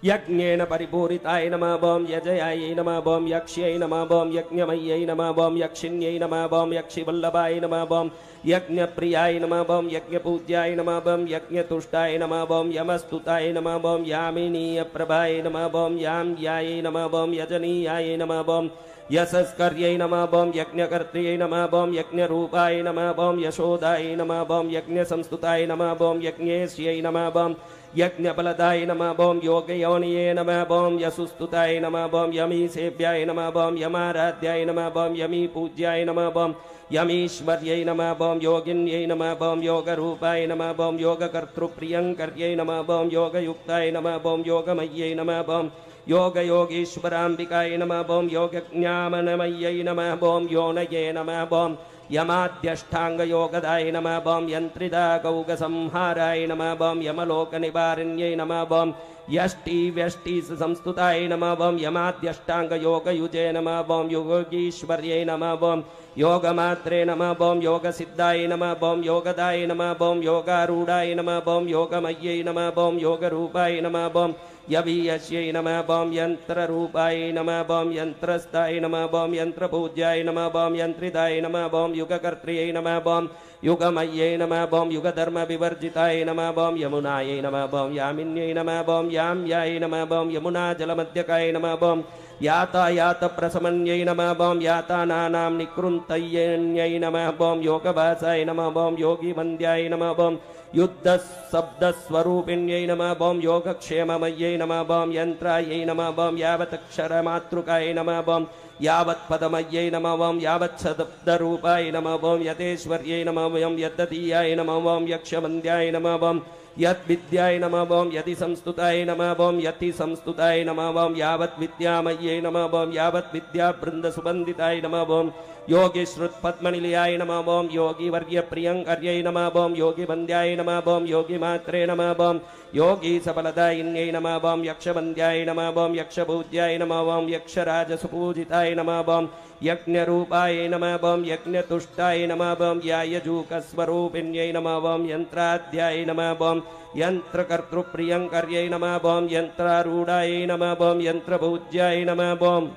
यज्ञेन परिपूरिताय नमः बम यजयायै नमः बम यक्ष्यै नमः बम यज्ञमय्यै नमः बम यक्षिण्यै नमः बम यक्षिवल्लभाय नमः बम यज्ञप्रियाय नमः बम यज्ञपूज्याय नमः बम यज्ञतुष्टाय नमः बम यमस्तुताय नमः बम यामिनीयप्रभाय नमः बम याम्यायै नमः बम यजनीयाय नमः बम यशस्कर्यै नमः बम यज्ञकर्त्र्यै नमः बम यज्ञरूपाय नमः बम यशोदाय नमः बम यज्ञसंस्तुताय नमः बम यज्ञेश्यै नमः बम यज्ञफलदाय नमः बम योगयोनिये नमः बम यशुस्तुताय नमः बम यमीसेव्याय नमः बम यमाराध्याय नमः बम यमीपूज्याय नमः बम यमीश्वर्यै नमः बम योगिन्यै नमः बम योगरूपाय नमः बम योगकर्तृप्रियंकर्यै नमः बम योगयुक्ताय नमः बम योगमय्यै नमः बम योगयोगीश्वराम्बिकाय नमः बम योगज्ञानमय्यै नमः बम योनये नमः बम यमाद्यष्टाङ्गयोगदाय नमः बम यन्त्रिदागौगसंहाराय नमः बम यमलोकनिवारिण्यै नमः बम यष्टिव्यष्टिसंस्तुताय नमः बम यमाद्यष्टाङ्गयोगयुजे नमः बम योगीश्वर्यै नमः बम योगमात्रे नमः बम योगसिद्धाय नमः बम योगदाय नमः बम योगारूढाय नमः बम योगमय्यै नमः बम योगरूपाय नमः बम यवीयस्यै नमः बम यन्त्ररूपाय नमः बम यन्त्रस्थाय नमः बम यन्त्रपूज्याय नमः बम यन्त्रिताय नमः बम युगकर्त्र्यै नमः बम युगमय्यै नमः बम युगधर्मविवर्जिताय नमः बम यमुनायै नमः बम यामिन्यै नमः बम याम्याय नमः बम यमुनाजलमध्यकाय नमः बम यातायातप्रशमन्यै नमः बम यातानानां निकृन्तयै नमः बम योगभासाय नमः बम योगिवन्द्याय नमः बम युद्धशब्दस्वरूपिण्यै नमः बम योगक्षेममय्यै नमः बम यन्त्रायै नमः बम यावत्क्षरमातृकाय नमः बम यावत्पदमय्यै नमः बम यावच्छब्दरूपाय नमः बम यतेश्वर्यै नमः बम यद्दतीयाय नमः बम यक्षवन्द्याय नमः बम यद्विद्याय नमः बम यदि संस्तुताय नमः बम यति संस्तुताय नमः बम यावद्विद्यामय्यै नमः बम यावद्विद्यावृन्दसुबन्दिताय नमः बम योगीश्रुतपद्मनिलयाय नमः बम योगिवर्यप्रियं कर्यै नमः बम योगिवन्द्याय नमः बम योगिमात्रे नमः बम योगीसफलदायिन्यै नमः बम यक्षवन्द्याय नमः बम यक्षपूज्याय नमः बम यक्षराजसुपूजिताय नमः बम यज्ञरूपाय नमः बम यज्ञतुष्टाय नमः बम यायजूकस्वरूपिण्यै नमः बम यन्त्राध्याय नमः बम यन्त्रकर्तृप्रियंकर्यै नमः बम यन्त्रारूढाय नमः बम यन्त्रपूज्याय नमः बम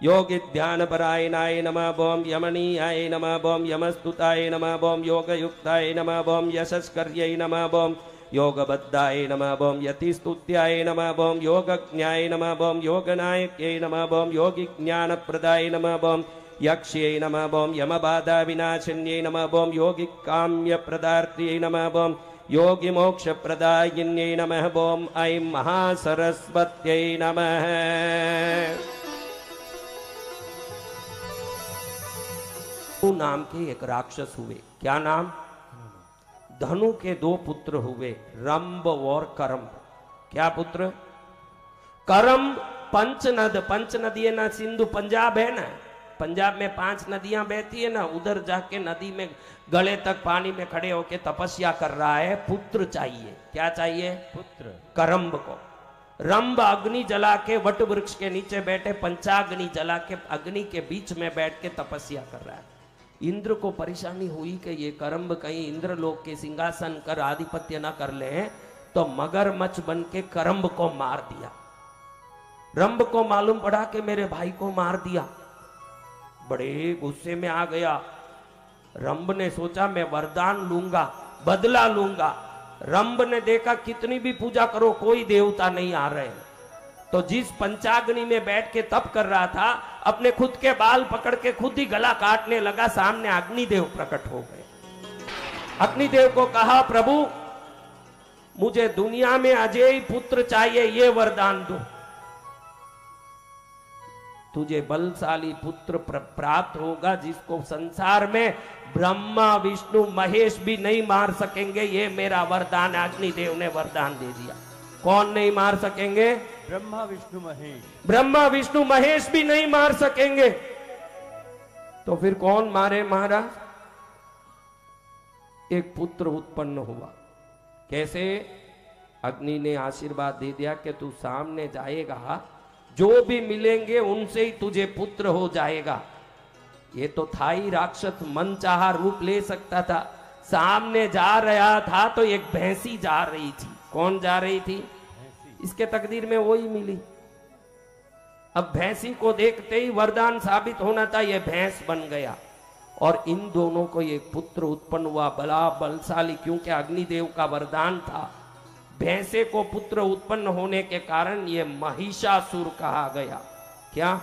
योगिध्यानपरायणाय नमः बम यमनीयाय नमः बम यमस्तुताय नमः बम योगयुक्ताय नमः बम यशस्कर्यै नमः बम योगबद्धाय नमः ओम यतिस्तुत्याय नमः ओम योगज्ञाय नमः ओम योगनायक्यै नमः ओम योगिज्ञानप्रदाय नमः ओम यक्ष्यै नमः ओम यमबाधा विनाशिन्यै नमः ओम योगिकाम्यप्रदार्त्यै नमः ओम योगी मोक्ष प्रदायिन्यै नमः ओम ऐं महासरस्वत्यै नमः। नाम के एक राक्षस हुए, क्या नाम? धनु के दो पुत्र हुए, रंब और करम्ब। क्या पुत्र? करम्ब पंच नदी है ना, सिंधु पंजाब है ना, पंजाब में 5 नदियां बहती है ना, उधर जाके नदी में गले तक पानी में खड़े होके तपस्या कर रहा है, पुत्र चाहिए। क्या चाहिए? पुत्र। करम्ब को। रंब अग्नि जला के वट वृक्ष के नीचे बैठे, पंचाग्नि जला के अग्नि के बीच में बैठ के तपस्या कर रहा है। इंद्र को परेशानी हुई कि ये करम्ब कहीं इंद्रलोक के सिंहासन कर आधिपत्य न कर ले, तो मगरमच्छ बन के करम्ब को मार दिया। रंब को मालूम पड़ा कि मेरे भाई को मार दिया, बड़े गुस्से में आ गया। रंब ने सोचा मैं वरदान लूंगा, बदला लूंगा। रंब ने देखा कितनी भी पूजा करो कोई देवता नहीं आ रहे, तो जिस पंचाग्नि में बैठ के तप कर रहा था, अपने खुद के बाल पकड़ के खुद ही गला काटने लगा। सामने अग्निदेव प्रकट हो गए। अग्निदेव को कहा प्रभु मुझे दुनिया में अजेय पुत्र चाहिए, ये वरदान दो। तुझे बलशाली पुत्र प्राप्त होगा जिसको संसार में ब्रह्मा विष्णु महेश भी नहीं मार सकेंगे, ये मेरा वरदान। अग्निदेव ने वरदान दे दिया। कौन नहीं मार सकेंगे? ब्रह्मा विष्णु महेश। ब्रह्मा विष्णु महेश भी नहीं मार सकेंगे, तो फिर कौन मारे महाराज? एक पुत्र उत्पन्न हुआ। कैसे? अग्नि ने आशीर्वाद दे दिया कि तू सामने जाएगा, जो भी मिलेंगे उनसे ही तुझे पुत्र हो जाएगा। ये तो था ही राक्षस, मनचाहा रूप ले सकता था। सामने जा रहा था तो एक भैंसी जा रही थी। कौन जा रही थी? इसके तकदीर में वही मिली। अब भैंसी को देखते ही वरदान साबित होना था, यह भैंस बन गया और इन दोनों को एक पुत्र उत्पन्न हुआ, बला बलशाली, क्योंकि अग्निदेव का वरदान था। भैंसे को पुत्र उत्पन्न होने के कारण ये महिषासुर कहा गया। क्या?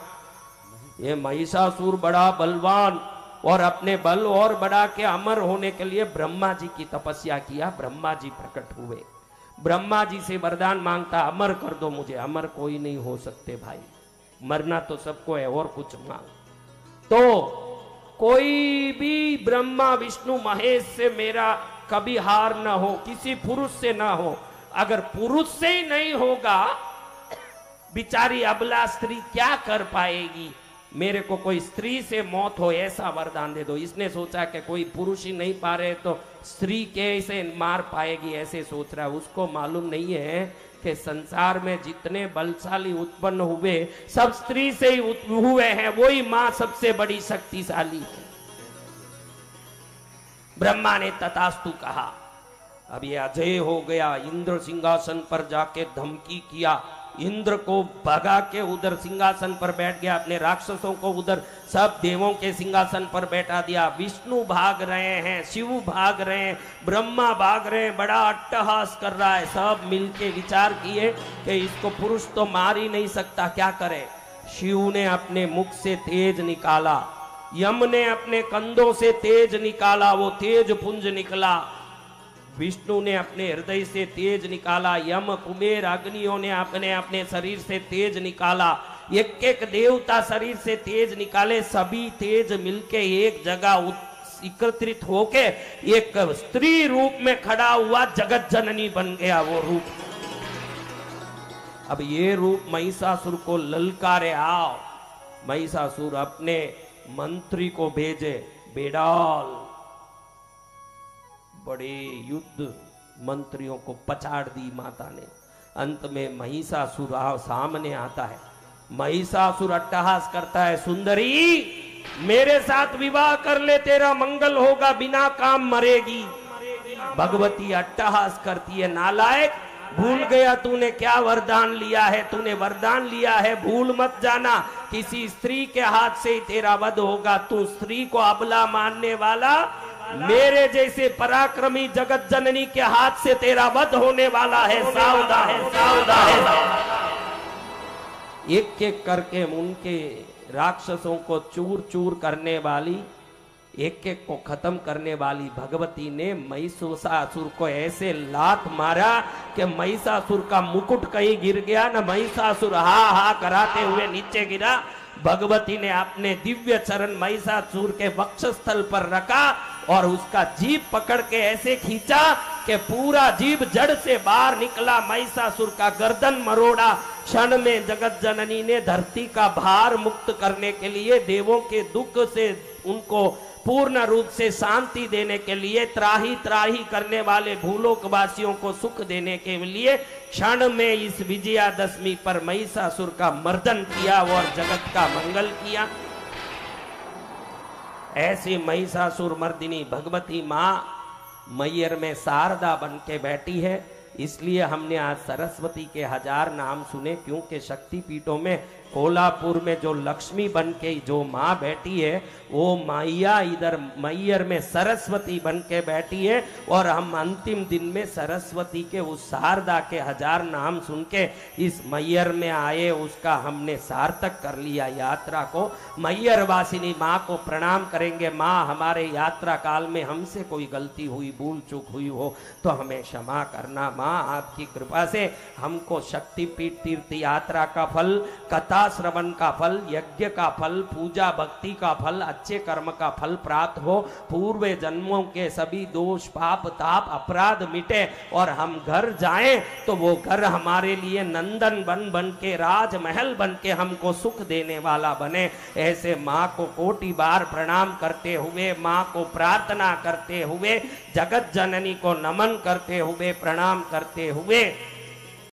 ये महिषासुर बड़ा बलवान और अपने बल और बढ़ा के अमर होने के लिए ब्रह्मा जी की तपस्या किया। ब्रह्मा जी प्रकट हुए, ब्रह्मा जी से वरदान मांगता, अमर कर दो मुझे। अमर कोई नहीं हो सकते भाई, मरना तो सबको है, और कुछ मांग। तो कोई भी ब्रह्मा विष्णु महेश से मेरा कभी हार ना हो, किसी पुरुष से ना हो। अगर पुरुष से ही नहीं होगा, बिचारी अबला स्त्री क्या कर पाएगी? मेरे को कोई स्त्री से मौत हो ऐसा वरदान दे दो। इसने सोचा कि कोई पुरुष ही नहीं पा रहे तो स्त्री कैसे मार पाएगी, ऐसे सोच रहा है। उसको मालूम नहीं है कि संसार में जितने बलशाली उत्पन्न हुए सब स्त्री से ही हुए हैं, वही मां सबसे बड़ी शक्तिशाली है। ब्रह्मा ने तथास्तु कहा। अब ये अजय हो गया। इंद्र सिंहासन पर जाके धमकी किया, इंद्र को भगा के उधर सिंहासन पर बैठ गया, अपने राक्षसों को उधर सब देवों के सिंहासन पर बैठा दिया। विष्णु भाग रहे हैं, शिव भाग रहे हैं, ब्रह्मा भाग रहे हैं, बड़ा अट्टहास कर रहा है। सब मिलके विचार किए कि इसको पुरुष तो मार ही नहीं सकता, क्या करे? शिव ने अपने मुख से तेज निकाला, यम ने अपने कंधों से तेज निकाला, वो तेज पुंज निकला। विष्णु ने अपने हृदय से तेज निकाला, यम कुबेर अग्नियों ने अपने अपने शरीर से तेज निकाला। एक एक देवता शरीर से तेज निकाले, सभी तेज मिलके एक जगह एकत्रित होके एक स्त्री रूप में खड़ा हुआ, जगत जननी बन गया वो रूप। अब ये रूप महिषासुर को ललकारे, आओ। महिषासुर अपने मंत्री को भेजे, बेडाल। बड़े युद्ध मंत्रियों को पछाड़ दी माता ने। अंत में महिषासुर सामने आता है। महिषासुर अट्टहास करता है, सुंदरी मेरे साथ विवाह कर ले, तेरा मंगल होगा, बिना काम मरेगी। भगवती अट्टहास करती है, नालायक, भूल गया तूने क्या वरदान लिया है? तूने वरदान लिया है, भूल मत जाना, किसी स्त्री के हाथ से ही तेरा वध होगा। तू स्त्री को अबला मानने वाला, मेरे जैसे पराक्रमी जगत जननी के हाथ से तेरा वध होने वाला है, सावधान है, सावधान है। एक एक करके उनके राक्षसों को चूर चूर करने वाली, एक एक को खत्म करने वाली भगवती ने महिषासुर को ऐसे लात मारा कि महिषासुर का मुकुट कहीं गिर गया न, महिषासुर हा हा कराते हुए नीचे गिरा। भगवती ने अपने दिव्य चरण महिषासुर के वक्षस्थल पर रखा और उसका जीभ पकड़ के ऐसे खींचा कि पूरा जीभ जड़ से बाहर निकला। महिषासुर का गर्दन मरोड़ा। क्षण में जगत जननी ने धरती का भार मुक्त करने के लिए, देवों के दुख से उनको पूर्ण रूप से शांति देने के लिए, त्राही त्राही करने वाले भूलोकवासियों को सुख देने के लिए क्षण में इस विजयादशमी पर महिषासुर का मर्दन किया और जगत का मंगल किया। ऐसी महिषासुर मर्दिनी भगवती माँ मैयर में शारदा बन के बैठी है। इसलिए हमने आज सरस्वती के 1000 नाम सुने, क्योंकि शक्तिपीठों में कोल्हापुर में जो लक्ष्मी बन के जो माँ बैठी है वो मैया इधर मैयर में सरस्वती बन के बैठी है। और हम अंतिम दिन में सरस्वती के उस शारदा के 1000 नाम सुन के इस मैयर में आए, उसका हमने सार्थक कर लिया यात्रा को। मैयर वासिनी माँ को प्रणाम करेंगे। माँ, हमारे यात्रा काल में हमसे कोई गलती हुई, भूल चूक हुई हो तो हमें क्षमा करना। माँ, आपकी कृपा से हमको शक्तिपीठ तीर्थ यात्रा का फल, कथा श्रवण का फल, यज्ञ का फल, पूजा भक्ति का फल, अच्छे कर्म का फल प्राप्त हो। पूर्व जन्मों के सभी दोष पाप ताप अपराध मिटे और हम घर जाएं तो वो घर हमारे लिए नंदन बन बन के, राजमहल बन के हमको सुख देने वाला बने। ऐसे माँ को कोटि बार प्रणाम करते हुए, माँ को प्रार्थना करते हुए, जगत जननी को नमन करते हुए, प्रणाम करते हुए